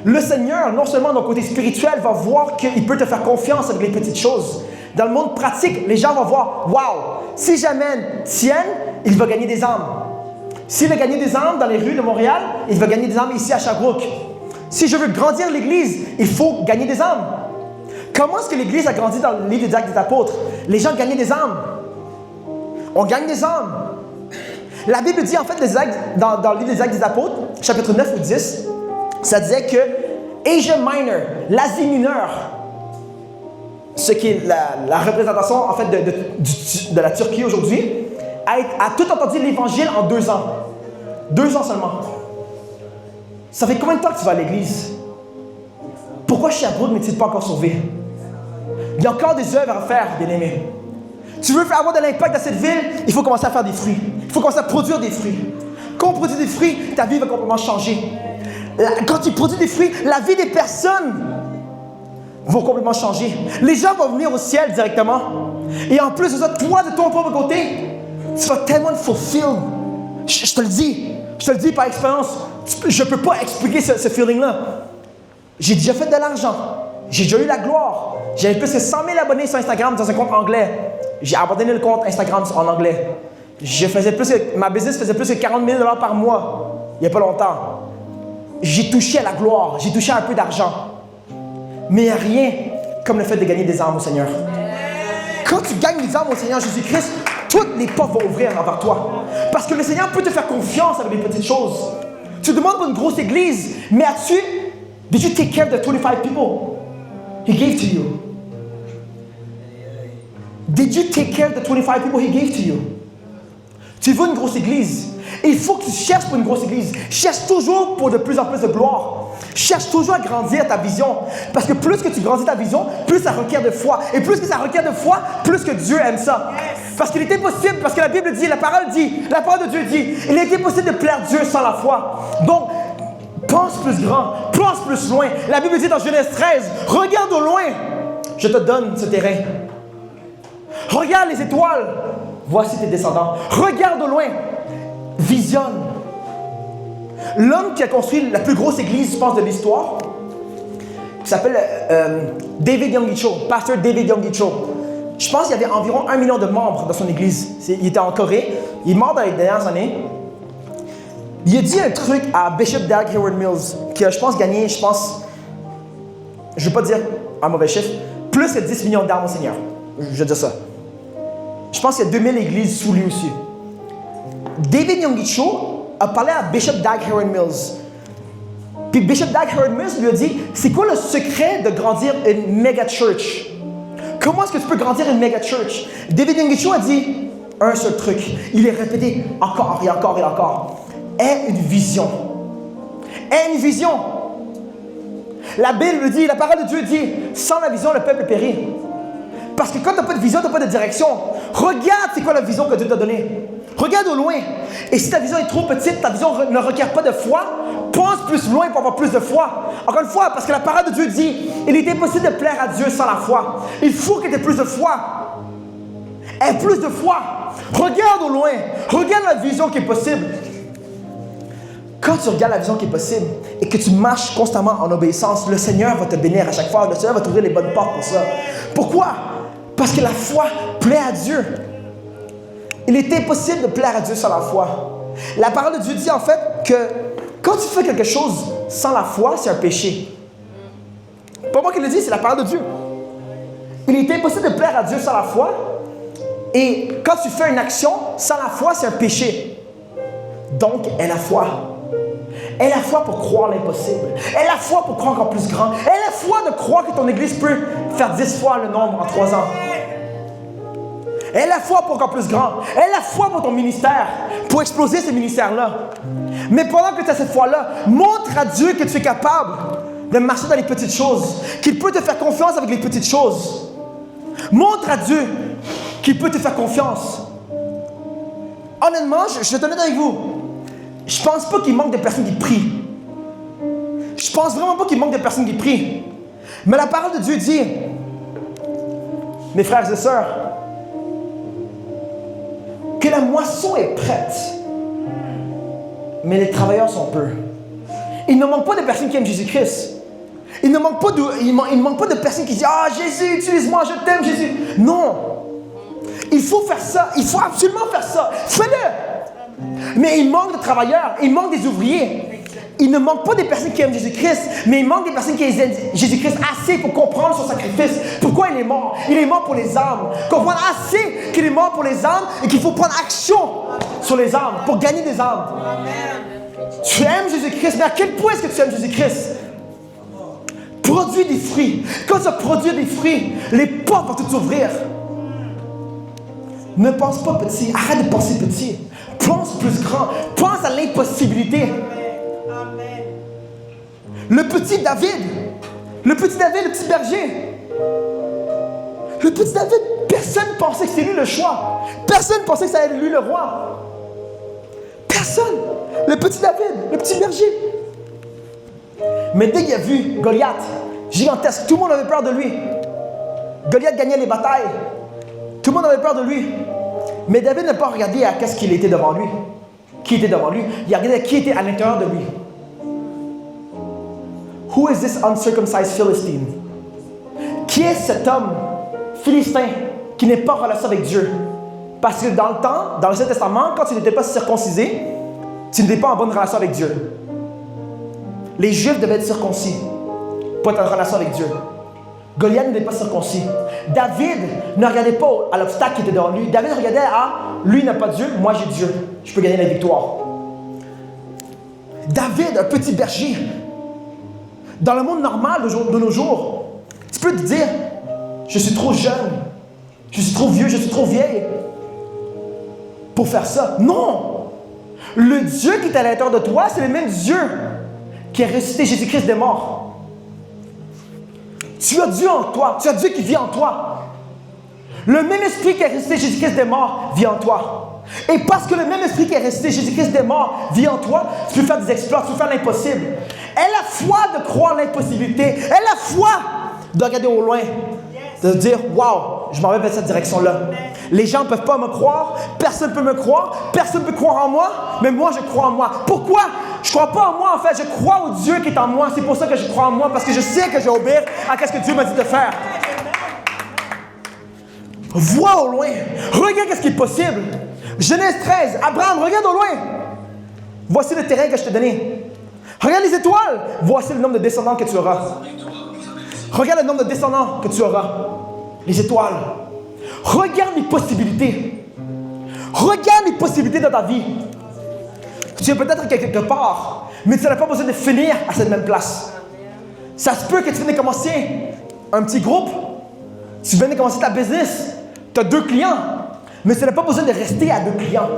Le Seigneur, non seulement dans le côté spirituel, va voir qu'il peut te faire confiance avec les petites choses. Dans le monde pratique, les gens vont voir, wow, si j'amène Tienne, il va gagner des âmes. S'il veut gagner des âmes dans les rues de Montréal, il va gagner des âmes ici à Sherbrooke. Si je veux grandir l'Église, il faut gagner des âmes. Comment est-ce que l'Église a grandi dans le livre des Actes des Apôtres? Les gens gagnaient des âmes. On gagne des âmes. La Bible dit en fait dans le livre des Actes des Apôtres, chapitre 9 ou 10, ça disait que Asia Minor, l'Asie mineure, ce qui est la représentation en fait de la Turquie aujourd'hui, a tout entendu l'Évangile en 2 ans. 2 ans seulement. Ça fait combien de temps que tu vas à l'église? Pourquoi Sherbrooke n'est-il pas encore sauvé? Il y a encore des œuvres à faire, bien-aimés. Tu veux avoir de l'impact dans cette ville, il faut commencer à faire des fruits. Il faut commencer à produire des fruits. Quand on produit des fruits, ta vie va complètement changer. Quand tu produis des fruits, la vie des personnes va complètement changer. Les gens vont venir au ciel directement. Et en plus de ça, toi, de ton propre côté, tu vas tellement te fulfill. Je te le dis par expérience. Je ne peux pas expliquer ce feeling-là. J'ai déjà fait de l'argent. J'ai déjà eu la gloire. J'avais plus que 100 000 abonnés sur Instagram dans un compte anglais. J'ai abandonné le compte Instagram en anglais. Ma business faisait plus que 40 000 $ par mois, il n'y a pas longtemps. J'ai touché à la gloire, j'ai touché à un peu d'argent. Mais il n'y a rien comme le fait de gagner des âmes au Seigneur. Quand tu gagnes des âmes au Seigneur Jésus-Christ, toutes les portes vont ouvrir envers toi. Parce que le Seigneur peut te faire confiance avec les petites choses. Tu demandes pour une grosse église, mais did you take care of the 25 people He gave to you? Did you take care of the 25 people He gave to you? Tu veux une grosse église. Et il faut que tu cherches pour une grosse église. Cherche toujours pour de plus en plus de gloire. Cherche toujours à grandir ta vision. Parce que plus que tu grandis ta vision, plus ça requiert de foi. Et plus que ça requiert de foi, plus que Dieu aime ça. Parce qu'il était possible, parce que la Bible dit, la parole de Dieu dit, il était possible de plaire Dieu sans la foi. Donc, pense plus grand, pense plus loin. La Bible dit dans Genèse 13, regarde au loin, je te donne ce terrain. Regarde les étoiles, voici tes descendants. Regarde au loin, visionne. L'homme qui a construit la plus grosse église, je pense, de l'histoire, qui s'appelle David Yonggi Cho, pasteur David Yonggi Cho. Je pense qu'il y avait environ 1 million de membres dans son église. Il était en Corée, il est mort dans les dernières années. Il a dit un truc à Bishop Dag Heward-Mills, qui a, je pense, gagné, je ne veux pas dire un mauvais chiffre, plus que 10 millions d'armes au Seigneur. Je veux dire ça. Je pense qu'il y a 2000 églises sous lui aussi. David Yonggi Cho a parlé à Bishop Dag Heward-Mills. Puis Bishop Dag Heward-Mills lui a dit, c'est quoi le secret de grandir une méga church? Comment est-ce que tu peux grandir une méga church? David Yonggi Cho a dit un seul truc. Il est répété encore et encore et encore. Aie une vision. Aie une vision. La Bible dit, la parole de Dieu dit, sans la vision, le peuple périt. Parce que quand tu n'as pas de vision, tu n'as pas de direction. Regarde c'est quoi la vision que Dieu t'a donnée. Regarde au loin. Et si ta vision est trop petite, ta vision ne requiert pas de foi, pense plus loin pour avoir plus de foi. Encore une fois, parce que la parole de Dieu dit, il est impossible de plaire à Dieu sans la foi. Il faut que tu aies plus de foi. Aie plus de foi. Regarde au loin. Regarde la vision qui est possible. Quand tu regardes la vision qui est possible et que tu marches constamment en obéissance, le Seigneur va te bénir à chaque fois. Le Seigneur va t'ouvrir les bonnes portes pour ça. Pourquoi? Parce que la foi plaît à Dieu. Il est impossible de plaire à Dieu sans la foi. La parole de Dieu dit en fait que quand tu fais quelque chose sans la foi, c'est un péché. Pas moi qui le dis, c'est la parole de Dieu. Il est impossible de plaire à Dieu sans la foi. Et quand tu fais une action sans la foi, c'est un péché. Donc, aie la foi. Aie la foi pour croire l'impossible. Aie la foi pour croire encore plus grand. Aie la foi de croire que ton église peut faire 10 fois le nombre en 3 ans. Aie la foi pour encore plus grand. Aie la foi pour ton ministère, pour exploser ce ministère-là. Mais pendant que tu as cette foi-là, montre à Dieu que tu es capable de marcher dans les petites choses, qu'il peut te faire confiance avec les petites choses. Montre à Dieu qu'il peut te faire confiance. Honnêtement, je vais être honnête avec vous. Je ne pense pas qu'il manque de personnes qui prient. Je ne pense vraiment pas qu'il manque de personnes qui prient. Mais la parole de Dieu dit, mes frères et sœurs, que la moisson est prête, mais les travailleurs sont peu. Il ne manque pas de personnes qui aiment Jésus-Christ. Il ne manque pas de personnes qui disent « Ah, Jésus, utilise-moi, je t'aime, Jésus. » Non. Il faut faire ça. Il faut absolument faire ça. Fais-le. Mais il manque de travailleurs, il manque des ouvriers. Il ne manque pas des personnes qui aiment Jésus-Christ, mais il manque des personnes qui aiment Jésus-Christ assez pour comprendre son sacrifice. Pourquoi il est mort? Il est mort pour les âmes. Comprendre assez qu'il est mort pour les âmes et qu'il faut prendre action sur les âmes pour gagner des âmes. Tu aimes Jésus-Christ, mais à quel point est-ce que tu aimes Jésus-Christ? Produis des fruits. Quand tu vas produire des fruits, les portes vont toutes s'ouvrir. Ne pense pas petit. Arrête de penser petit. Pense plus grand. Pense à l'impossibilité. Le petit David, le petit berger. Le petit David, personne ne pensait que c'était lui le choix. Personne ne pensait que ça allait être lui le roi. Personne. Le petit David, le petit berger. Mais dès qu'il a vu Goliath, gigantesque, tout le monde avait peur de lui. Goliath gagnait les batailles. Tout le monde avait peur de lui. Mais David n'a pas regardé à qu'est-ce qu'il était devant lui. Qui était devant lui. Il a regardé à qui était à l'intérieur de lui. Who is this uncircumcised Philistine? Qui est cet homme philistin qui n'est pas en relation avec Dieu? Parce que dans le temps, dans l'Ancien Testament, quand tu n'étais pas circoncisé, tu n'étais pas en bonne relation avec Dieu. Les Juifs devaient être circoncis pour être en relation avec Dieu. Goliath n'était pas circoncis. David ne regardait pas à l'obstacle qui était devant lui. David regardait à lui n'a pas Dieu, moi j'ai Dieu. Je peux gagner la victoire. David, un petit berger. Dans le monde normal de nos jours, tu peux te dire, je suis trop jeune, je suis trop vieux, je suis trop vieille pour faire ça. Non! Le Dieu qui est à l'intérieur de toi, c'est le même Dieu qui a ressuscité Jésus-Christ des morts. Tu as Dieu en toi, tu as Dieu qui vit en toi. Le même esprit qui a ressuscité Jésus-Christ des morts vit en toi. Et parce que le même esprit qui a ressuscité Jésus-Christ des morts vit en toi, tu peux faire des exploits, tu peux faire l'impossible. Aie la foi de croire l'impossibilité. Aie la foi de regarder au loin. De dire, waouh, je m'en vais vers cette direction-là. Les gens ne peuvent pas me croire, personne ne peut me croire, personne ne peut croire en moi, mais moi je crois en moi. Pourquoi? Je ne crois pas en moi en fait, je crois au Dieu qui est en moi. C'est pour ça que je crois en moi, parce que je sais que je vais obéir à ce que Dieu m'a dit de faire. Vois au loin, regarde ce qui est possible. Genèse 13, Abraham, regarde au loin. Voici le terrain que je t'ai donné. Regarde les étoiles, voici le nombre de descendants que tu auras. Regarde le nombre de descendants que tu auras. Les étoiles. Regarde les possibilités. Regarde les possibilités dans ta vie. Tu es peut-être quelque part, mais tu n'as pas besoin de finir à cette même place. Ça se peut que tu viennes de commencer un petit groupe, tu viens de commencer ta business, tu as 2 clients, mais tu n'as pas besoin de rester à 2 clients.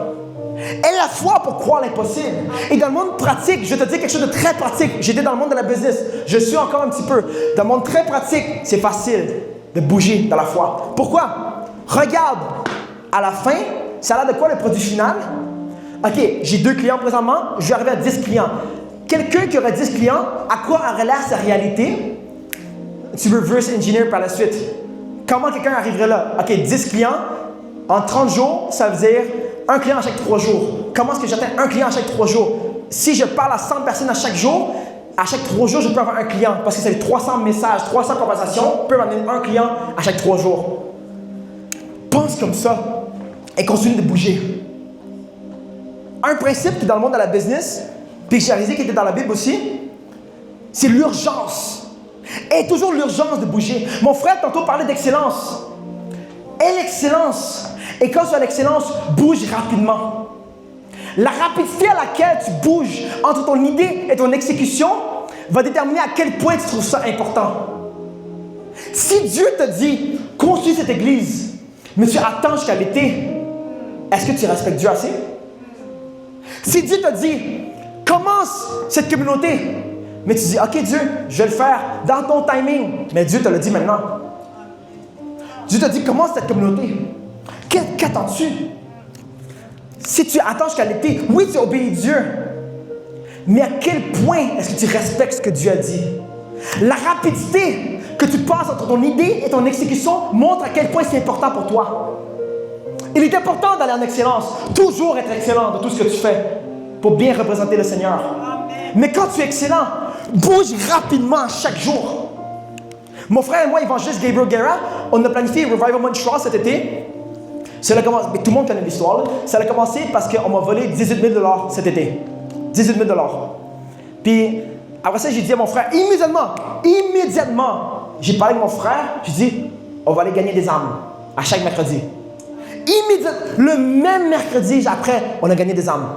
Aie la foi pour croire l'impossible. Et dans le monde pratique, je te dis quelque chose de très pratique. J'étais dans le monde de la business. Je suis encore un petit peu. Dans le monde très pratique, c'est facile de bouger dans la foi. Pourquoi? Regarde, à la fin, ça a l'air de quoi le produit final? OK, j'ai 2 clients présentement, je vais arriver à 10 clients. Quelqu'un qui aurait 10 clients, à quoi aurait l'air sa réalité? Tu reverse engineer par la suite. Comment quelqu'un arriverait là? OK, 10 clients, en 30 jours, ça veut dire un client à chaque 3 jours. Comment est-ce que j'atteins un client à chaque 3 jours? Si je parle à 100 personnes à chaque jour, à chaque 3 jours, je peux avoir un client. Parce que c'est 300 messages, 300 conversations, peut m'amener un client à chaque 3 jours. Pense comme ça et continue de bouger. Un principe qui est dans le monde de la business, puis que j'ai réalisé qui était dans la Bible aussi, c'est l'urgence. Et toujours l'urgence de bouger. Mon frère tantôt parlait d'excellence. Et l'excellence. Et quand tu as l'excellence, bouge rapidement. La rapidité à laquelle tu bouges entre ton idée et ton exécution va déterminer à quel point tu trouves ça important. Si Dieu te dit, construis cette église, mais tu attends jusqu'à l'été, est-ce que tu respectes Dieu assez? Si Dieu te dit, commence cette communauté, mais tu dis, OK Dieu, je vais le faire dans ton timing, mais Dieu te l'a dit maintenant. Dieu te dit, commence cette communauté. Qu'attends-tu? Si tu attends jusqu'à l'été, oui, tu obéis Dieu. Mais à quel point est-ce que tu respectes ce que Dieu a dit? La rapidité que tu passes entre ton idée et ton exécution montre à quel point c'est important pour toi. Il est important d'aller en excellence. Toujours être excellent dans tout ce que tu fais pour bien représenter le Seigneur. Mais quand tu es excellent, bouge rapidement chaque jour. Mon frère et moi, évangéliste Gabriel Guerra, on a planifié Revival Montreal cet été. Ça a commencé, mais tout le monde connaît l'histoire. Là. Ça a commencé parce qu'on m'a volé 18 000 $ cet été. 18 000 $. Puis, après ça, j'ai dit à mon frère, immédiatement, j'ai parlé avec mon frère, j'ai dit, on va aller gagner des âmes à chaque mercredi. Le même mercredi, après, on a gagné des âmes.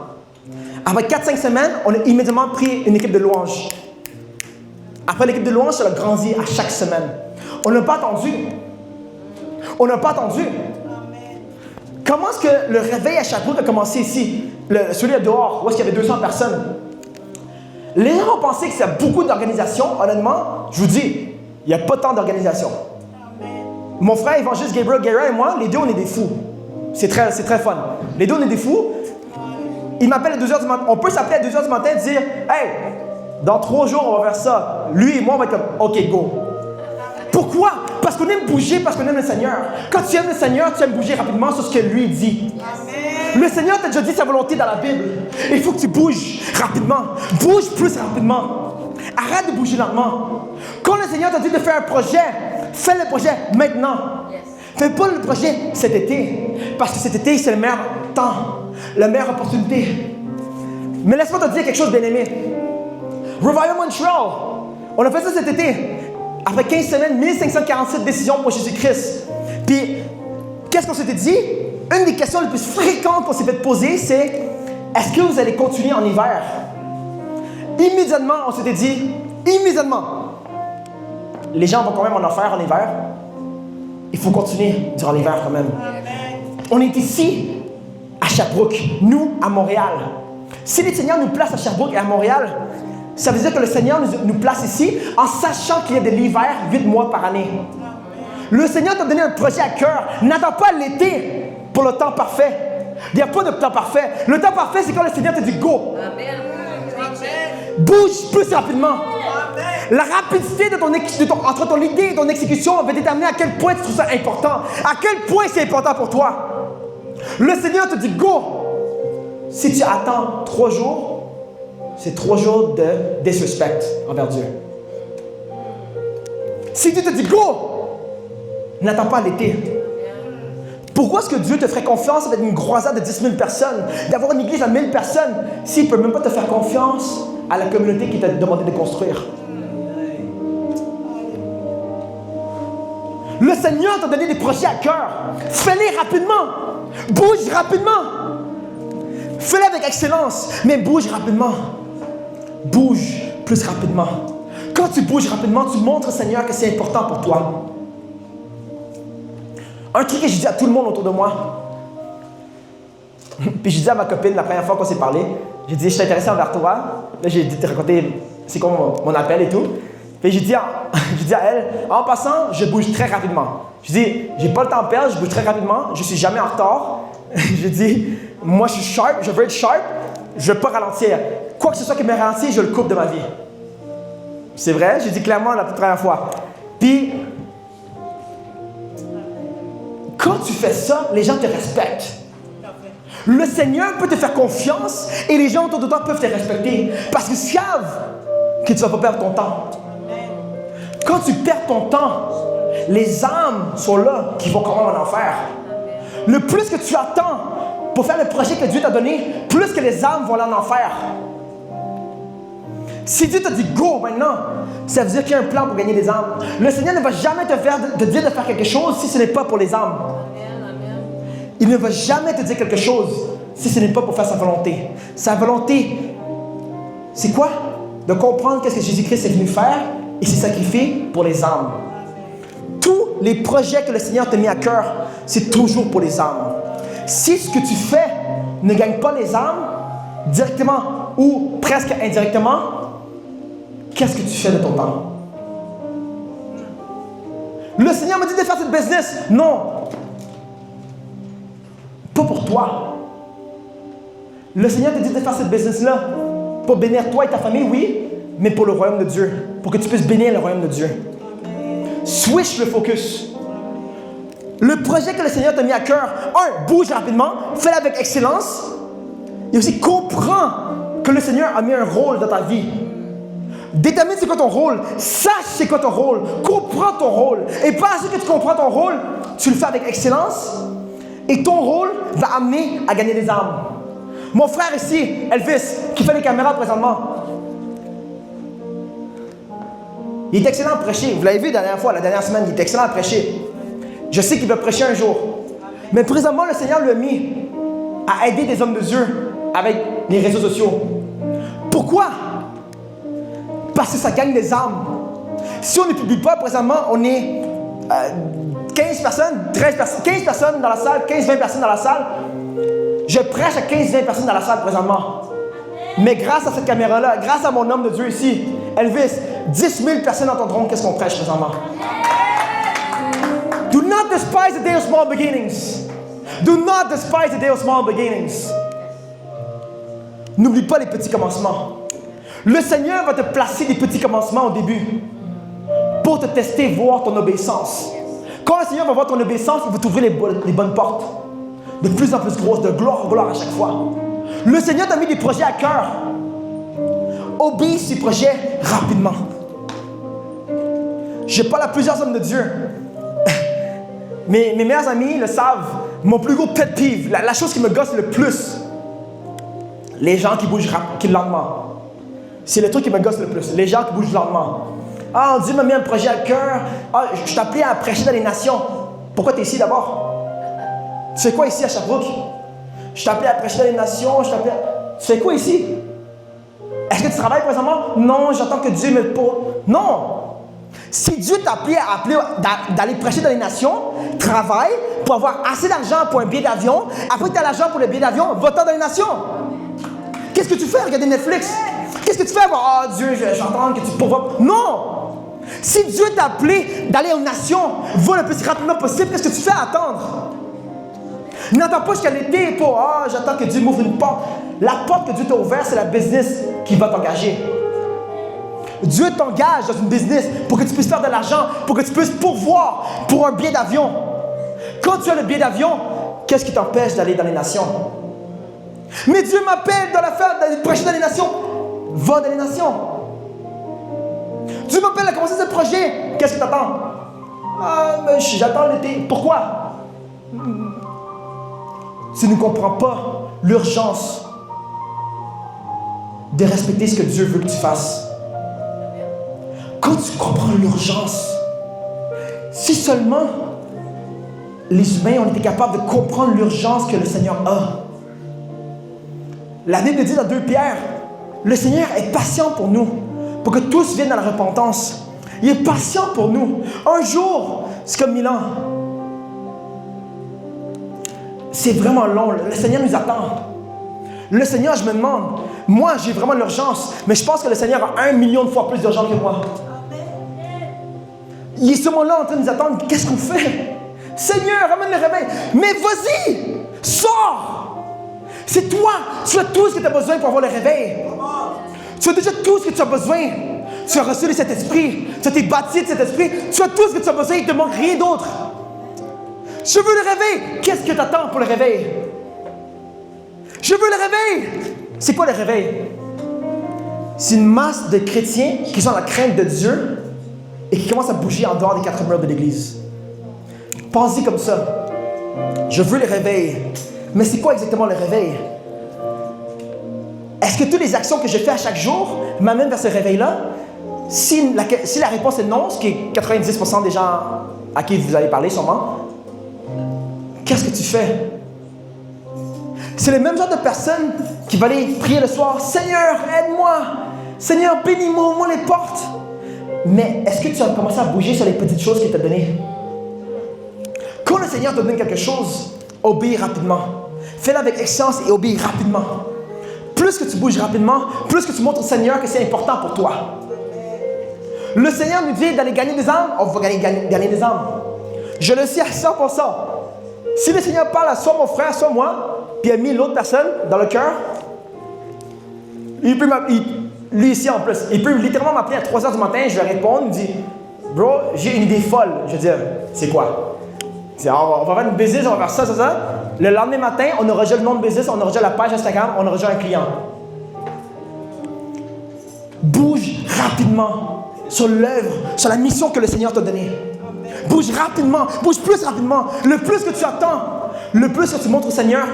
Après 4-5 semaines, on a immédiatement pris une équipe de louanges. Après l'équipe de louanges, ça a grandi à chaque semaine. On n'a pas attendu. Comment est-ce que le réveil à Sherbrooke a commencé ici? Celui là dehors, où est-ce qu'il y avait 200 personnes? Les gens ont pensé que c'est beaucoup d'organisation. Honnêtement, je vous dis, il n'y a pas tant d'organisation. Mon frère évangéliste Gabriel Guerra et moi, les deux, on est des fous. C'est très fun. Les deux, on est des fous. Il m'appelle à 2h du matin. On peut s'appeler à 2h du matin et dire, hey, dans 3 jours, on va faire ça. Lui et moi, on va être comme, OK, go. Pourquoi? Parce qu'on aime bouger, parce qu'on aime le Seigneur. Quand tu aimes le Seigneur, tu aimes bouger rapidement sur ce que lui dit. Amen. Le Seigneur t'a déjà dit sa volonté dans la Bible. Il faut que tu bouges rapidement. Bouge plus rapidement. Arrête de bouger lentement. Quand le Seigneur t'a dit de faire un projet, fais le projet maintenant. Yes. Fais pas le projet cet été. Parce que cet été, c'est le meilleur temps. La meilleure opportunité. Mais laisse-moi te dire quelque chose, bien-aimé. Revival Montreal, on a fait ça cet été. Après 15 semaines, 1547 décisions pour Jésus-Christ. Puis, qu'est-ce qu'on s'était dit? Une des questions les plus fréquentes qu'on s'est fait poser, c'est est-ce que vous allez continuer en hiver? Immédiatement, on s'était dit, les gens vont quand même en enfer en hiver. Il faut continuer durant l'hiver quand même. On est ici, à Sherbrooke, nous, à Montréal. Si le Seigneur nous place à Sherbrooke et à Montréal, ça veut dire que le Seigneur nous place ici en sachant qu'il y a de l'hiver 8 mois par année. Le Seigneur t'a donné un projet à cœur. N'attends pas l'été pour le temps parfait. Il n'y a pas de temps parfait. Le temps parfait, c'est quand le Seigneur te dit go. Amen. Bouge plus rapidement. La rapidité entre ton idée et ton exécution va déterminer à quel point tu trouves ça important. À quel point c'est important pour toi. Le Seigneur te dit go. Si tu attends 3 jours, c'est 3 jours de disrespect envers Dieu. Si Dieu te dit go, n'attends pas l'été. Pourquoi est-ce que Dieu te ferait confiance avec une croisade de 10 000 personnes, d'avoir une église à 1000 personnes, s'il ne peut même pas te faire confiance à la communauté qui t'a demandé de construire? Le Seigneur t'a donné des projets à cœur. Fais-les rapidement. Bouge rapidement. Fais-le avec excellence, mais bouge rapidement. Bouge plus rapidement. Quand tu bouges rapidement, tu montres au Seigneur que c'est important pour toi. Un truc que je dis à tout le monde autour de moi, puis je dis à ma copine la première fois qu'on s'est parlé, j'ai dit, je suis intéressé envers toi. Là, j'ai dit, te raconter c'est quoi mon appel et tout. Puis j'ai dit à elle, en passant, je bouge très rapidement. Je dis, j'ai pas le temps à perdre, je bouge très rapidement, je suis jamais en retard. Je dis, moi je suis sharp, je veux être sharp, je veux pas ralentir. Quoi que ce soit qui me ralentit, je le coupe de ma vie. C'est vrai, j'ai dit clairement la première fois. Puis, quand tu fais ça, les gens te respectent. Le Seigneur peut te faire confiance et les gens autour de toi peuvent te respecter parce qu'ils savent que tu ne vas pas perdre ton temps. Quand tu perds ton temps, les âmes sont là qui vont quand même en enfer. Le plus que tu attends pour faire le projet que Dieu t'a donné, plus que les âmes vont aller en enfer. Si Dieu t'a dit go maintenant, ça veut dire qu'il y a un plan pour gagner des âmes. Le Seigneur ne va jamais te dire de faire quelque chose si ce n'est pas pour les âmes. Il ne va jamais te dire quelque chose si ce n'est pas pour faire sa volonté. Sa volonté, c'est quoi? De comprendre qu'est-ce que Jésus-Christ est venu faire et s'est sacrifié pour les âmes. Tous les projets que le Seigneur t'a mis à cœur, c'est toujours pour les âmes. Si ce que tu fais ne gagne pas les âmes, directement ou presque indirectement, qu'est-ce que tu fais de ton temps? Le Seigneur m'a dit de faire cette business. Non. Pas pour toi. Le Seigneur t'a dit de faire cette business-là pour bénir toi et ta famille, oui, mais pour le royaume de Dieu. Pour que tu puisses bénir le royaume de Dieu. Switch le focus. Le projet que le Seigneur t'a mis à cœur, bouge rapidement, fais-le avec excellence. Et aussi, comprends que le Seigneur a mis un rôle dans ta vie. Détermine c'est quoi ton rôle. Sache c'est quoi ton rôle. Comprends ton rôle. Et parce que tu comprends ton rôle, tu le fais avec excellence. Et ton rôle va amener à gagner des âmes. Mon frère ici, Elvis, qui fait les caméras présentement, il est excellent à prêcher. Vous l'avez vu la dernière semaine, il est excellent à prêcher. Je sais qu'il va prêcher un jour. Mais présentement, le Seigneur lui a mis à aider des hommes de Dieu avec les réseaux sociaux. Pourquoi? Parce que ça gagne des âmes. Si on ne publie pas, présentement, on est 15 personnes, 13 personnes, 15 personnes dans la salle, 15-20 personnes dans la salle. Je prêche à 15-20 personnes dans la salle présentement. Mais grâce à cette caméra-là, grâce à mon homme de Dieu ici, Elvis, 10 000 personnes entendront qu'est-ce qu'on prêche présentement. Do not despise the day of small beginnings. Do not despise the day of small beginnings. N'oublie pas les petits commencements. Le Seigneur va te placer des petits commencements au début pour te tester, voir ton obéissance. Quand le Seigneur va voir ton obéissance, il va t'ouvrir les bonnes portes. De plus en plus grosses, de gloire en gloire à chaque fois. Le Seigneur t'a mis des projets à cœur. Obéis ces projets rapidement. Je parle à plusieurs hommes de Dieu. Mes meilleurs amis le savent. Mon plus gros pet peeve, la chose qui me gosse le plus, les gens qui bougent lentement. C'est le truc qui me gosse le plus. Les gens qui bougent lentement. Ah, Dieu m'a mis un projet à cœur. Ah, je t'appelais à prêcher dans les nations. Pourquoi tu es ici d'abord? Tu fais quoi ici à Sherbrooke? Je t'appelais à prêcher dans les nations. Tu fais quoi ici? Est-ce que tu travailles présentement? Non, j'attends que Dieu me... Non! Si Dieu t'a appelé d'aller prêcher dans les nations, travaille pour avoir assez d'argent pour un billet d'avion. Après que tu as l'argent pour le billet d'avion, va-t'en dans les nations. Qu'est-ce que tu fais? Regarder Netflix. Qu'est-ce que tu fais? Ah, Dieu, j'entends que tu pourras... Non! Si Dieu t'a appelé d'aller aux nations, va le plus rapidement possible. Qu'est-ce que tu fais à attendre? N'attends pas jusqu'à l'été pour « Ah, j'attends que Dieu m'ouvre une porte. » La porte que Dieu t'a ouverte, c'est la business qui va t'engager. Dieu t'engage dans une business pour que tu puisses faire de l'argent, pour que tu puisses pourvoir pour un billet d'avion. Quand tu as le billet d'avion, qu'est-ce qui t'empêche d'aller dans les nations? Mais Dieu m'appelle d'aller prêcher dans les nations. Va dans les nations. Dieu m'appelle à commencer ce projet. Qu'est-ce que tu attends? Ah, mais j'attends l'été. Pourquoi? Tu ne comprends pas l'urgence de respecter ce que Dieu veut que tu fasses. Quand tu comprends l'urgence, si seulement les humains ont été capables de comprendre l'urgence que le Seigneur a. La Bible dit dans 2 Pierre, le Seigneur est patient pour nous, pour que tous viennent à la repentance. Il est patient pour nous. Un jour, c'est comme 1000 ans. C'est vraiment long. Le Seigneur nous attend. Le Seigneur, je me demande, moi j'ai vraiment l'urgence, mais je pense que le Seigneur a 1 million de fois plus d'urgence que moi. Il est ce moment-là en train de nous attendre. Qu'est-ce qu'on fait? Seigneur, ramène le réveil. Mais vas-y, sors. C'est toi. Tu as tout ce que tu as besoin pour avoir le réveil. Tu as déjà tout ce que tu as besoin. Tu as reçu de cet esprit. Tu as été bâti de cet esprit. Tu as tout ce que tu as besoin. Il ne te manque rien d'autre. Je veux le réveil. Qu'est-ce que tu attends pour le réveil? Je veux le réveil. C'est quoi le réveil? C'est une masse de chrétiens qui sont dans la crainte de Dieu et qui commencent à bouger en dehors des 4 murs de l'Église. Pensez comme ça. Je veux le réveil. Mais c'est quoi exactement le réveil? Est-ce que toutes les actions que je fais à chaque jour m'amènent vers ce réveil-là? Si la réponse est non, ce qui est 90% des gens à qui vous allez parler sûrement, qu'est-ce que tu fais? C'est le même genre de personne qui va aller prier le soir. Seigneur, aide-moi. Seigneur, bénis-moi, ouvre-moi les portes. Mais est-ce que tu as commencé à bouger sur les petites choses qu'il t'a données? Quand le Seigneur te donne quelque chose, obéis rapidement. Fais-le avec excellence et obéis rapidement. Plus que tu bouges rapidement, plus que tu montres au Seigneur que c'est important pour toi. Le Seigneur nous dit d'aller gagner des âmes, on va gagner des âmes. Je le sais à 100%. Si le Seigneur parle à soit mon frère, soit moi, puis a mis l'autre personne dans le cœur, lui ici en plus, il peut littéralement m'appeler à 3h du matin, je vais répondre, il me dit « Bro, j'ai une idée folle. » Je vais dire « C'est quoi? » On va faire une business, on va faire ça. Le lendemain matin, on aura déjà le nom de business, on aura déjà la page Instagram, on aura déjà un client. Bouge rapidement sur l'œuvre, sur la mission que le Seigneur t'a donnée. Bouge rapidement, bouge plus rapidement. Le plus que tu attends, le plus que tu montres au Seigneur,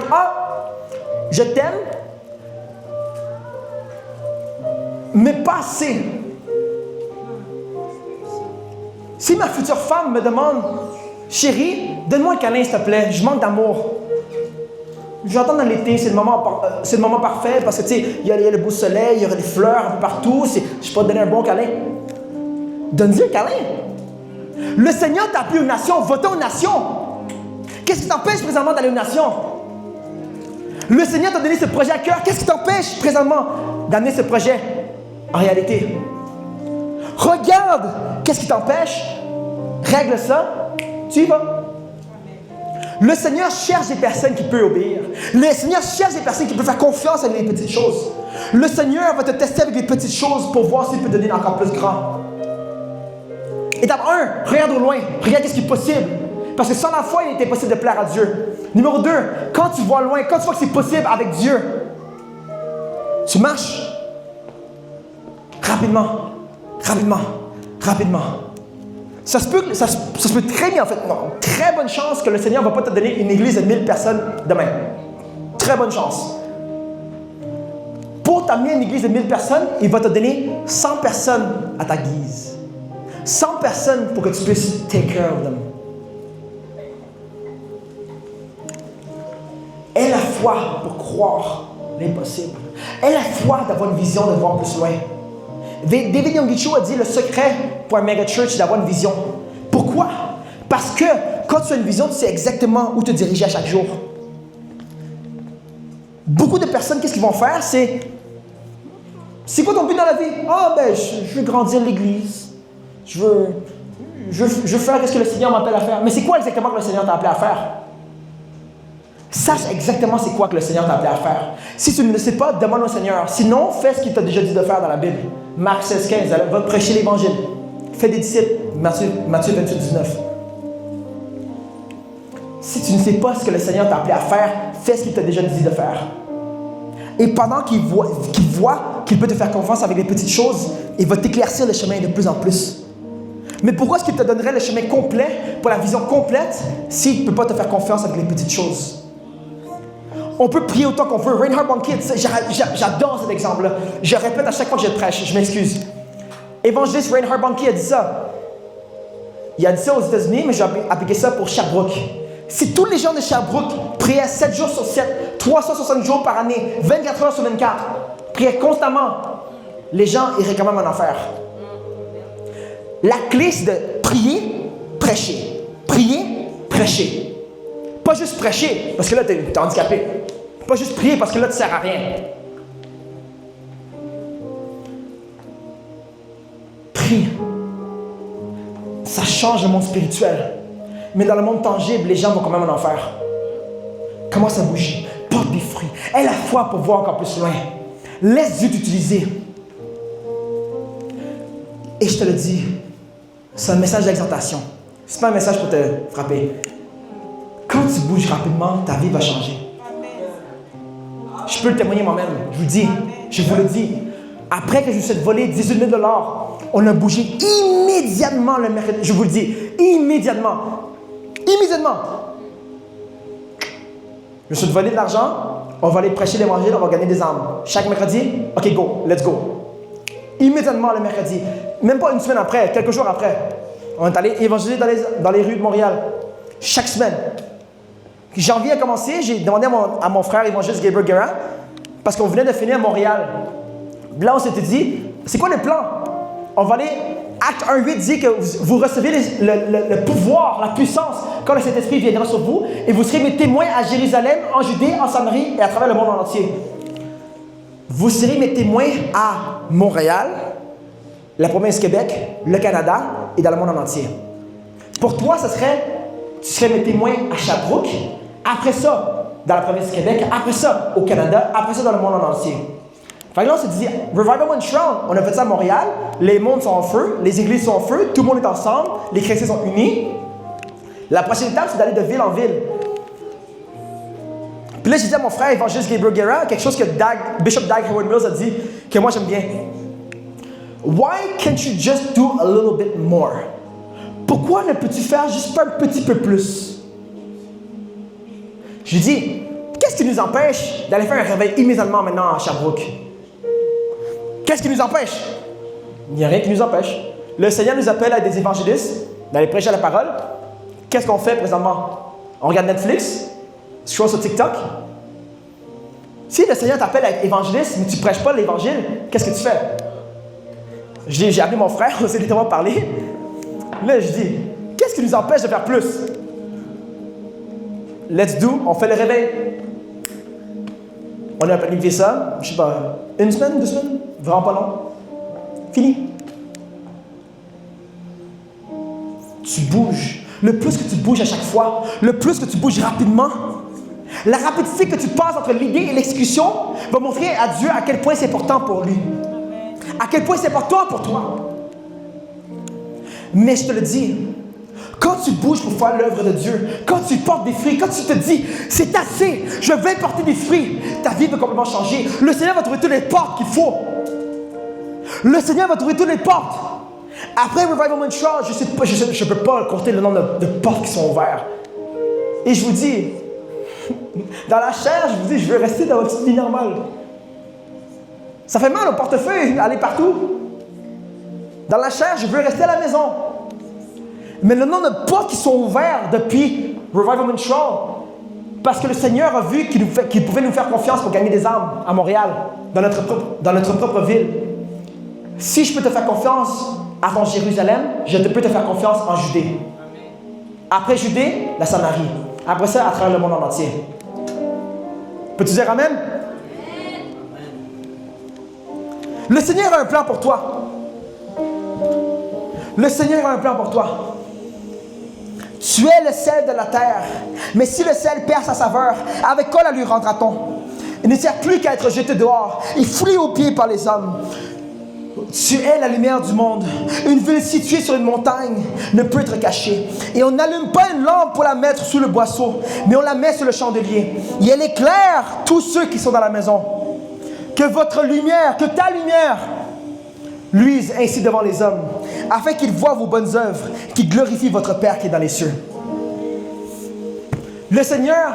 je t'aime, mais pas assez. Si ma future femme me demande, chérie, donne-moi un câlin s'il te plaît, je manque d'amour. J'entends dans l'été, c'est le moment parfait parce que tu sais, il y a le beau soleil, il y aura des fleurs un peu partout, je peux te donner un bon câlin. Donne-lui un câlin. Le Seigneur t'a appelé aux nations, va-t'en aux nations. Qu'est-ce qui t'empêche présentement d'aller aux nations? Le Seigneur t'a donné ce projet à cœur, qu'est-ce qui t'empêche présentement d'amener ce projet en réalité? Regarde, qu'est-ce qui t'empêche? Règle ça, tu y vas. Le Seigneur cherche des personnes qui peuvent obéir. Le Seigneur cherche des personnes qui peuvent faire confiance avec les petites choses. Le Seigneur va te tester avec les petites choses pour voir s'il peut te donner encore plus grand. Étape 1, regarde au loin. Regarde ce qui est possible. Parce que sans la foi, il était possible de plaire à Dieu. Numéro 2, quand tu vois loin, quand tu vois que c'est possible avec Dieu, tu marches rapidement, rapidement, rapidement. Ça se peut très bien, en fait, non, très bonne chance que le Seigneur ne va pas te donner une église de 1000 personnes demain. Très bonne chance. Pour t'amener une église de 1000 personnes, il va te donner 100 personnes à ta guise. 100 personnes pour que tu puisses take care of them. Aie la foi pour croire l'impossible. Aie la foi d'avoir une vision, de voir plus loin. David Yonggi Cho a dit le secret pour un mega church, c'est d'avoir une vision. Pourquoi? Parce que quand tu as une vision, tu sais exactement où te diriger à chaque jour. Beaucoup de personnes, qu'est-ce qu'ils vont faire? C'est quoi ton but dans la vie? Je veux grandir l'église. Je veux faire ce que le Seigneur m'appelle à faire. Mais c'est quoi exactement que le Seigneur t'a appelé à faire? Sache exactement c'est quoi que le Seigneur t'a appelé à faire. Si tu ne le sais pas, demande au Seigneur. Sinon, fais ce qu'il t'a déjà dit de faire dans la Bible. Marc 16, 15, va prêcher l'Évangile. Fais des disciples. Matthieu 28, 19. Si tu ne sais pas ce que le Seigneur t'a appelé à faire, fais ce qu'il t'a déjà dit de faire. Et pendant qu'il voit qu'il peut te faire confiance avec les petites choses, il va t'éclaircir le chemin de plus en plus. Mais pourquoi est-ce qu'il te donnerait le chemin complet pour la vision complète s'il ne peut pas te faire confiance avec les petites choses? On peut prier autant qu'on veut. Reinhard Bonnke, j'adore cet exemple-là. Je répète à chaque fois que je prêche, je m'excuse. Évangéliste Reinhard Bonnke a dit ça. Il a dit ça aux États-Unis, mais j'ai appliqué ça pour Sherbrooke. Si tous les gens de Sherbrooke priaient 7 jours sur 7, 360 jours par année, 24 heures sur 24, priaient constamment, les gens iraient quand même en enfer. La clé, c'est de prier, prêcher. Prier, prêcher. Pas juste prêcher, parce que là, tu es handicapé. Pas juste prier, parce que là, tu ne sers à rien. Prie. Ça change le monde spirituel. Mais dans le monde tangible, les gens vont quand même en enfer. Commence à bouger. Porte des fruits. Aie la foi pour voir encore plus loin. Laisse Dieu t'utiliser. Et je te le dis, c'est un message d'exhortation. Ce n'est pas un message pour te frapper. Quand tu bouges rapidement, ta vie va changer. Je peux le témoigner moi-même. Je vous le dis. Après que je me suis volé 18 000 $, on a bougé immédiatement le mercredi. Je vous le dis, immédiatement. Immédiatement. Je me suis volé de l'argent, on va aller prêcher l'évangile, on va gagner des âmes. Chaque mercredi, OK, go, let's go. Immédiatement le mercredi. Même pas une semaine après, quelques jours après. On est allé évangéliser dans les rues de Montréal. Chaque semaine. Janvier a commencé, j'ai demandé à mon frère évangéliste Gabriel Guérin, parce qu'on venait de finir à Montréal. Là, on s'était dit, c'est quoi le plan? On va aller, Acte 1.8 dit que vous recevez le pouvoir, la puissance, quand le Saint-Esprit viendra sur vous, et vous serez mes témoins à Jérusalem, en Judée, en Samarie et à travers le monde entier. Vous serez mes témoins à Montréal, la province Québec, le Canada et dans le monde entier. Pour toi, tu serais mes témoins à Sherbrooke, après ça, dans la province du Québec, après ça, au Canada, après ça, dans le monde entier. Fait que là, on s'est dit, Revival One Strong, on a fait ça à Montréal, les mondes sont en feu, les églises sont en feu, tout le monde est ensemble, les chrétiens sont unis. La prochaine étape, c'est d'aller de ville en ville. Puis là, j'ai dit à mon frère, évangéliste Gabriel Guérin, quelque chose que Bishop Dag Heward-Mills a dit, que moi j'aime bien. Why can't you just do a little bit more? Pourquoi ne peux-tu faire juste un petit peu plus? Je lui dis, qu'est-ce qui nous empêche d'aller faire un réveil immédiatement maintenant à Sherbrooke? Qu'est-ce qui nous empêche? Il n'y a rien qui nous empêche. Le Seigneur nous appelle à des évangélistes, d'aller prêcher la parole. Qu'est-ce qu'on fait présentement? On regarde Netflix, scroll sur TikTok. Si le Seigneur t'appelle à être évangéliste, mais tu ne prêches pas l'évangile, qu'est-ce que tu fais? J'ai appelé mon frère, on s'est littéralement parlé. Là, je dis, qu'est-ce qui nous empêche de faire plus? Let's do, on fait le réveil. On a planifié ça, je sais pas, 1 semaine, 2 semaines, vraiment pas long. Fini. Tu bouges. Le plus que tu bouges à chaque fois, le plus que tu bouges rapidement, la rapidité que tu passes entre l'idée et l'exécution va montrer à Dieu à quel point c'est important pour lui. À quel point c'est important pour toi. Mais je te le dis, quand tu bouges pour faire l'œuvre de Dieu, quand tu portes des fruits, quand tu te dis, c'est assez, je vais porter des fruits, ta vie va complètement changer. Le Seigneur va trouver toutes les portes qu'il faut. Le Seigneur va trouver toutes les portes. Après Revival Montreal, je ne peux pas compter le nombre de portes qui sont ouvertes. Et je vous dis, dans la chair, je vous dis, je veux rester dans votre vie normale. Ça fait mal au portefeuille, aller partout. Dans la chair, je veux rester à la maison. Mais le nombre de portes qui sont ouvertes depuis Revival Montreal, parce que le Seigneur a vu qu'il pouvait nous faire confiance pour gagner des âmes à Montréal, dans notre propre ville. Si je peux te faire confiance avant Jérusalem, je peux te faire confiance en Judée. Après Judée, la Samarie. Après ça, à travers le monde en entier. Peux-tu dire Amen? Le Seigneur a un plan pour toi. Le Seigneur a un plan pour toi. Tu es le sel de la terre. Mais si le sel perd sa saveur, avec quoi la lui rendra-t-on? Il ne sert plus qu'à être jeté dehors et foulé aux pieds par les hommes. Tu es la lumière du monde. Une ville située sur une montagne ne peut être cachée. Et on n'allume pas une lampe pour la mettre sous le boisseau, mais on la met sur le chandelier. Et elle éclaire tous ceux qui sont dans la maison. Que votre lumière, que ta lumière, luise ainsi devant les hommes, afin qu'ils voient vos bonnes œuvres, qui glorifient votre Père qui est dans les cieux. Le Seigneur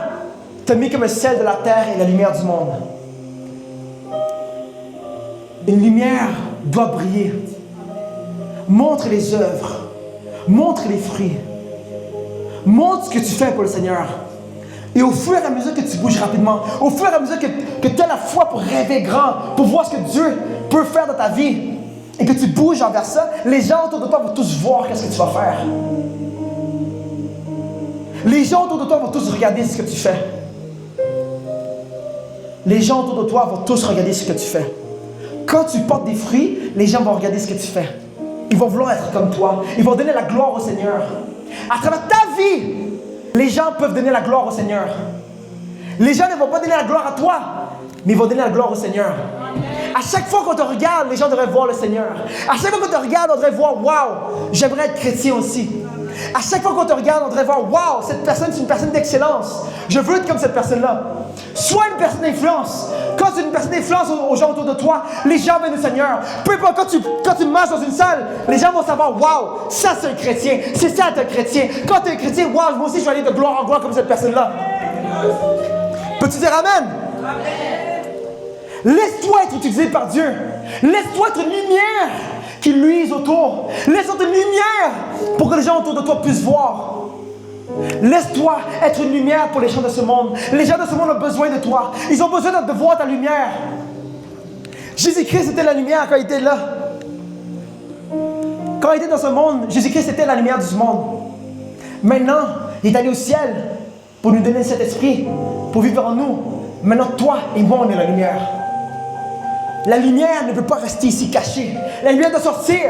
t'a mis comme le sel de la terre et la lumière du monde. Une lumière doit briller. Montre les œuvres. Montre les fruits. Montre ce que tu fais pour le Seigneur. Et au fur et à mesure que tu bouges rapidement, au fur et à mesure que tu as la foi pour rêver grand, pour voir ce que Dieu peut faire dans ta vie, et que tu bouges envers ça, les gens autour de toi vont tous voir ce que tu vas faire. Les gens autour de toi vont tous regarder ce que tu fais. Les gens autour de toi vont tous regarder ce que tu fais. Quand tu portes des fruits, les gens vont regarder ce que tu fais. Ils vont vouloir être comme toi. Ils vont donner la gloire au Seigneur. À travers ta vie, les gens peuvent donner la gloire au Seigneur. Les gens ne vont pas donner la gloire à toi, mais ils vont donner la gloire au Seigneur. À chaque fois qu'on te regarde, les gens devraient voir le Seigneur. À chaque fois qu'on te regarde, on devrait voir, waouh, j'aimerais être chrétien aussi. À chaque fois qu'on te regarde, on devrait voir, waouh, cette personne, c'est une personne d'excellence. Je veux être comme cette personne-là. Sois une personne d'influence. Quand tu es une personne d'influence aux gens autour de toi, les gens viennent au Seigneur. Peu importe, quand tu marches dans une salle, les gens vont savoir, waouh, ça c'est un chrétien. C'est ça être un chrétien. Quand tu es un chrétien, waouh, moi aussi je vais aller de gloire en gloire comme cette personne-là. Peux-tu dire Amen? Laisse-toi être utilisé par Dieu. Laisse-toi être une lumière qui luise autour. Laisse-toi être une lumière pour que les gens autour de toi puissent voir. Laisse-toi être une lumière pour les gens de ce monde. Les gens de ce monde ont besoin de toi. Ils ont besoin de voir ta lumière. Jésus-Christ était la lumière quand il était là. Quand il était dans ce monde, Jésus-Christ était la lumière du monde. Maintenant, il est allé au ciel pour nous donner cet esprit, pour vivre en nous. Maintenant, toi et moi, on est la lumière. La lumière ne peut pas rester ici cachée. La lumière doit sortir.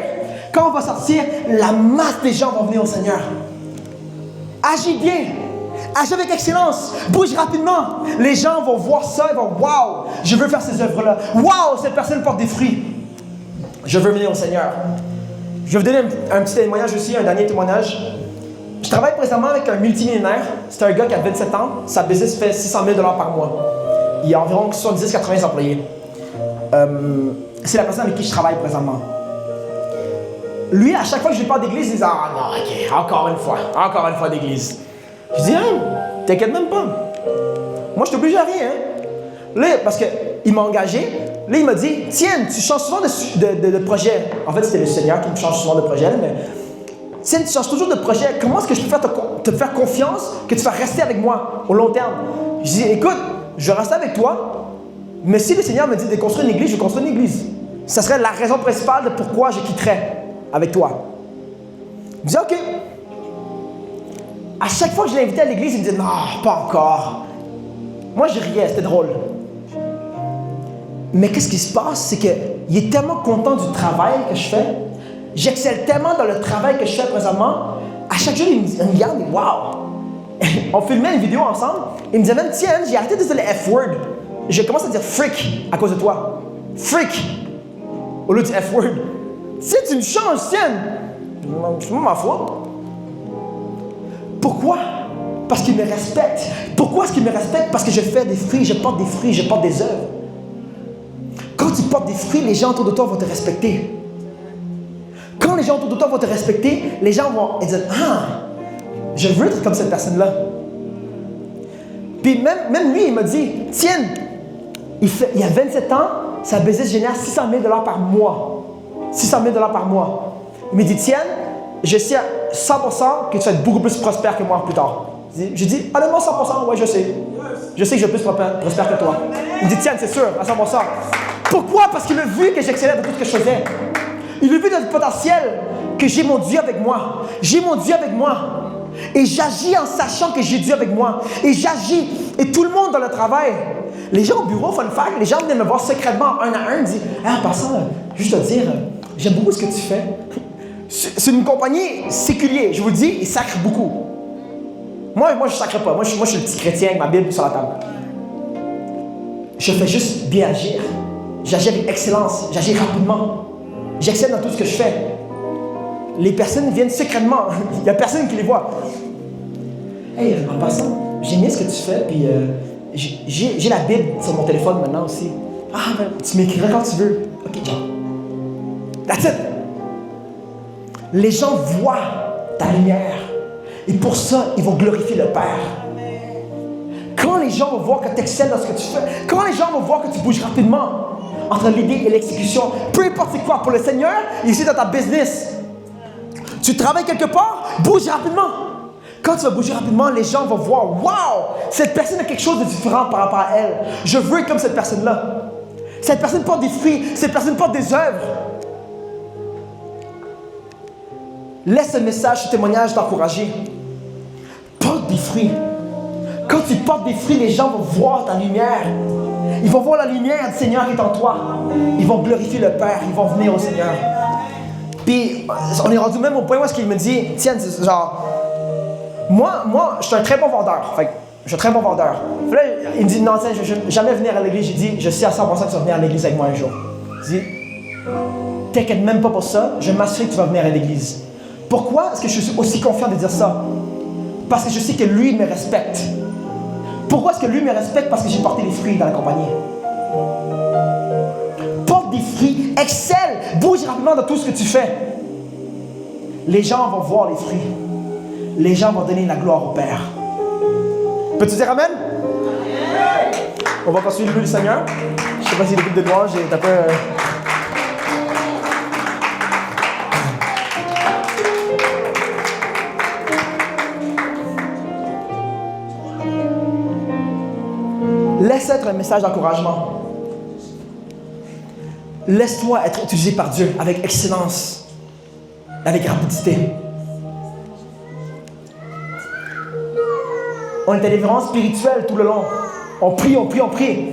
Quand on va sortir, la masse des gens vont venir au Seigneur. Agis bien. Agis avec excellence. Bouge rapidement. Les gens vont voir ça et vont, waouh, je veux faire ces œuvres-là. Waouh, cette personne porte des fruits. Je veux venir au Seigneur. Je vais vous donner un petit témoignage aussi, un dernier témoignage. Je travaille présentement avec un multimillionnaire. C'est un gars qui a 27 ans. Sa business fait 600 000 $ par mois. Il y a environ 70-80 employés. C'est la personne avec qui je travaille présentement. Lui, à chaque fois que je lui parle d'église, il dit « Ah non, ok, encore une fois d'église. » Je dis « T'inquiète même pas. Moi, je t'oblige à rien. Là, parce qu'il m'a engagé. Là, il m'a dit, tiens, tu changes souvent de projet. En fait, c'était le Seigneur qui me change souvent de projet, mais tiens, tu changes toujours de projet. Comment est-ce que je peux te faire confiance que tu vas rester avec moi au long terme? Je dis, écoute, je vais rester avec toi, mais si le Seigneur me dit de construire une église, je vais construire une église. Ça serait la raison principale de pourquoi je quitterais avec toi. Je dis, OK. À chaque fois que je l'ai invité à l'église, il me disait, non, pas encore. Moi, je riais, c'était drôle. Mais qu'est-ce qui se passe, c'est qu'il est tellement content du travail que je fais. J'excelle tellement dans le travail que je fais présentement. À chaque jour, il me regarde et wow! On filmait une vidéo ensemble. Il me disait même, tiens, j'ai arrêté de dire le F-word. Je commence à dire freak à cause de toi. Freak! Au lieu du F-word. Si tu me changes, tiens! C'est pas ma faute. Pourquoi? Parce qu'il me respecte. Pourquoi est-ce qu'il me respecte? Parce que je fais des fruits, je porte des fruits, je porte des œuvres. Quand tu portes des fruits, les gens autour de toi vont te respecter. Quand les gens autour de toi vont te respecter, les gens vont dire, ah, je veux être comme cette personne-là. Puis même lui, il m'a dit, tiens, il a 27 ans, sa business génère 600 000 $ par mois. 600 000 $ par mois. Il me dit, tiens, je sais à 100% que tu vas être beaucoup plus prospère que moi plus tard. Je dis, honnêtement, 100%, ouais, je sais. Je sais que je suis plus prospère que toi. Il me dit, tiens, c'est sûr, à 100%. Pourquoi? Parce qu'il a vu que j'excellais dans tout ce que je faisais. Il a vu le potentiel que j'ai mon Dieu avec moi. J'ai mon Dieu avec moi. Et j'agis en sachant que j'ai Dieu avec moi. Et j'agis. Et tout le monde dans le travail. Les gens au bureau, fun fact, les gens venaient me voir secrètement un à un. Ils me disent, en passant, juste te dire, j'aime beaucoup ce que tu fais. C'est une compagnie séculière. Je vous le dis, ils sacrent beaucoup. Moi, je ne sacre pas. Moi, je suis le petit chrétien avec ma Bible sur la table. Je fais juste bien agir. J'agis avec excellence. J'agis rapidement. J'excelle dans tout ce que je fais. Les personnes viennent secrètement. Il n'y a personne qui les voit. Hey, en passant, j'aime bien ce que tu fais. Puis j'ai la Bible sur mon téléphone maintenant aussi. Ah, ben, tu m'écriras quand tu veux. OK, ciao. That's it. Les gens voient ta lumière. Et pour ça, ils vont glorifier le Père. Quand les gens vont voir que tu excelles dans ce que tu fais, quand les gens vont voir que tu bouges rapidement entre l'idée et l'exécution, peu importe c'est quoi, pour le Seigneur, ici dans ta business, tu travailles quelque part, bouge rapidement. Quand tu vas bouger rapidement, les gens vont voir, wow, cette personne a quelque chose de différent par rapport à elle. Je veux être comme cette personne-là. Cette personne porte des fruits, cette personne porte des œuvres. Laisse ce message, ce témoignage t'encourager. Porte des fruits. Quand tu portes des fruits, les gens vont voir ta lumière. Ils vont voir la lumière du Seigneur qui est en toi. Ils vont glorifier le Père. Ils vont venir au Seigneur. Puis, on est rendu même au point où il me dit, tiens, c'est genre, moi, je suis un très bon vendeur. Fait que, je suis un très bon vendeur. Puis là, il me dit, non, tiens, je ne vais jamais venir à l'église. J'ai dit, je sais à 100% que tu vas venir à l'église avec moi un jour. Il dit, t'inquiète même pas pour ça. Je m'assure que tu vas venir à l'église. Pourquoi est-ce que je suis aussi confiant de dire ça? Parce que je sais que lui me respecte. Pourquoi est-ce que lui me respecte? Parce que j'ai porté les fruits dans la compagnie. Porte des fruits, excelle, bouge rapidement dans tout ce que tu fais. Les gens vont voir les fruits. Les gens vont donner la gloire au Père. Peux-tu dire Amen? On va continuer le Seigneur. Je ne sais pas si l'équipe de gloire, j'ai tapé... Laisse être un message d'encouragement. Laisse-toi être utilisé par Dieu avec excellence, avec rapidité. On est à l'événement spirituel tout le long. On prie, on prie, on prie.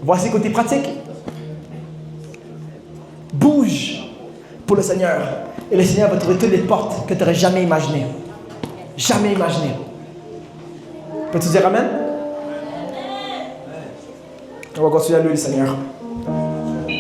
Voici le côté pratique. Bouge pour le Seigneur. Et le Seigneur va trouver toutes les portes que tu n'aurais jamais imaginées. Jamais imaginées. Peux-tu dire Amen? On va continuer à louer le Seigneur.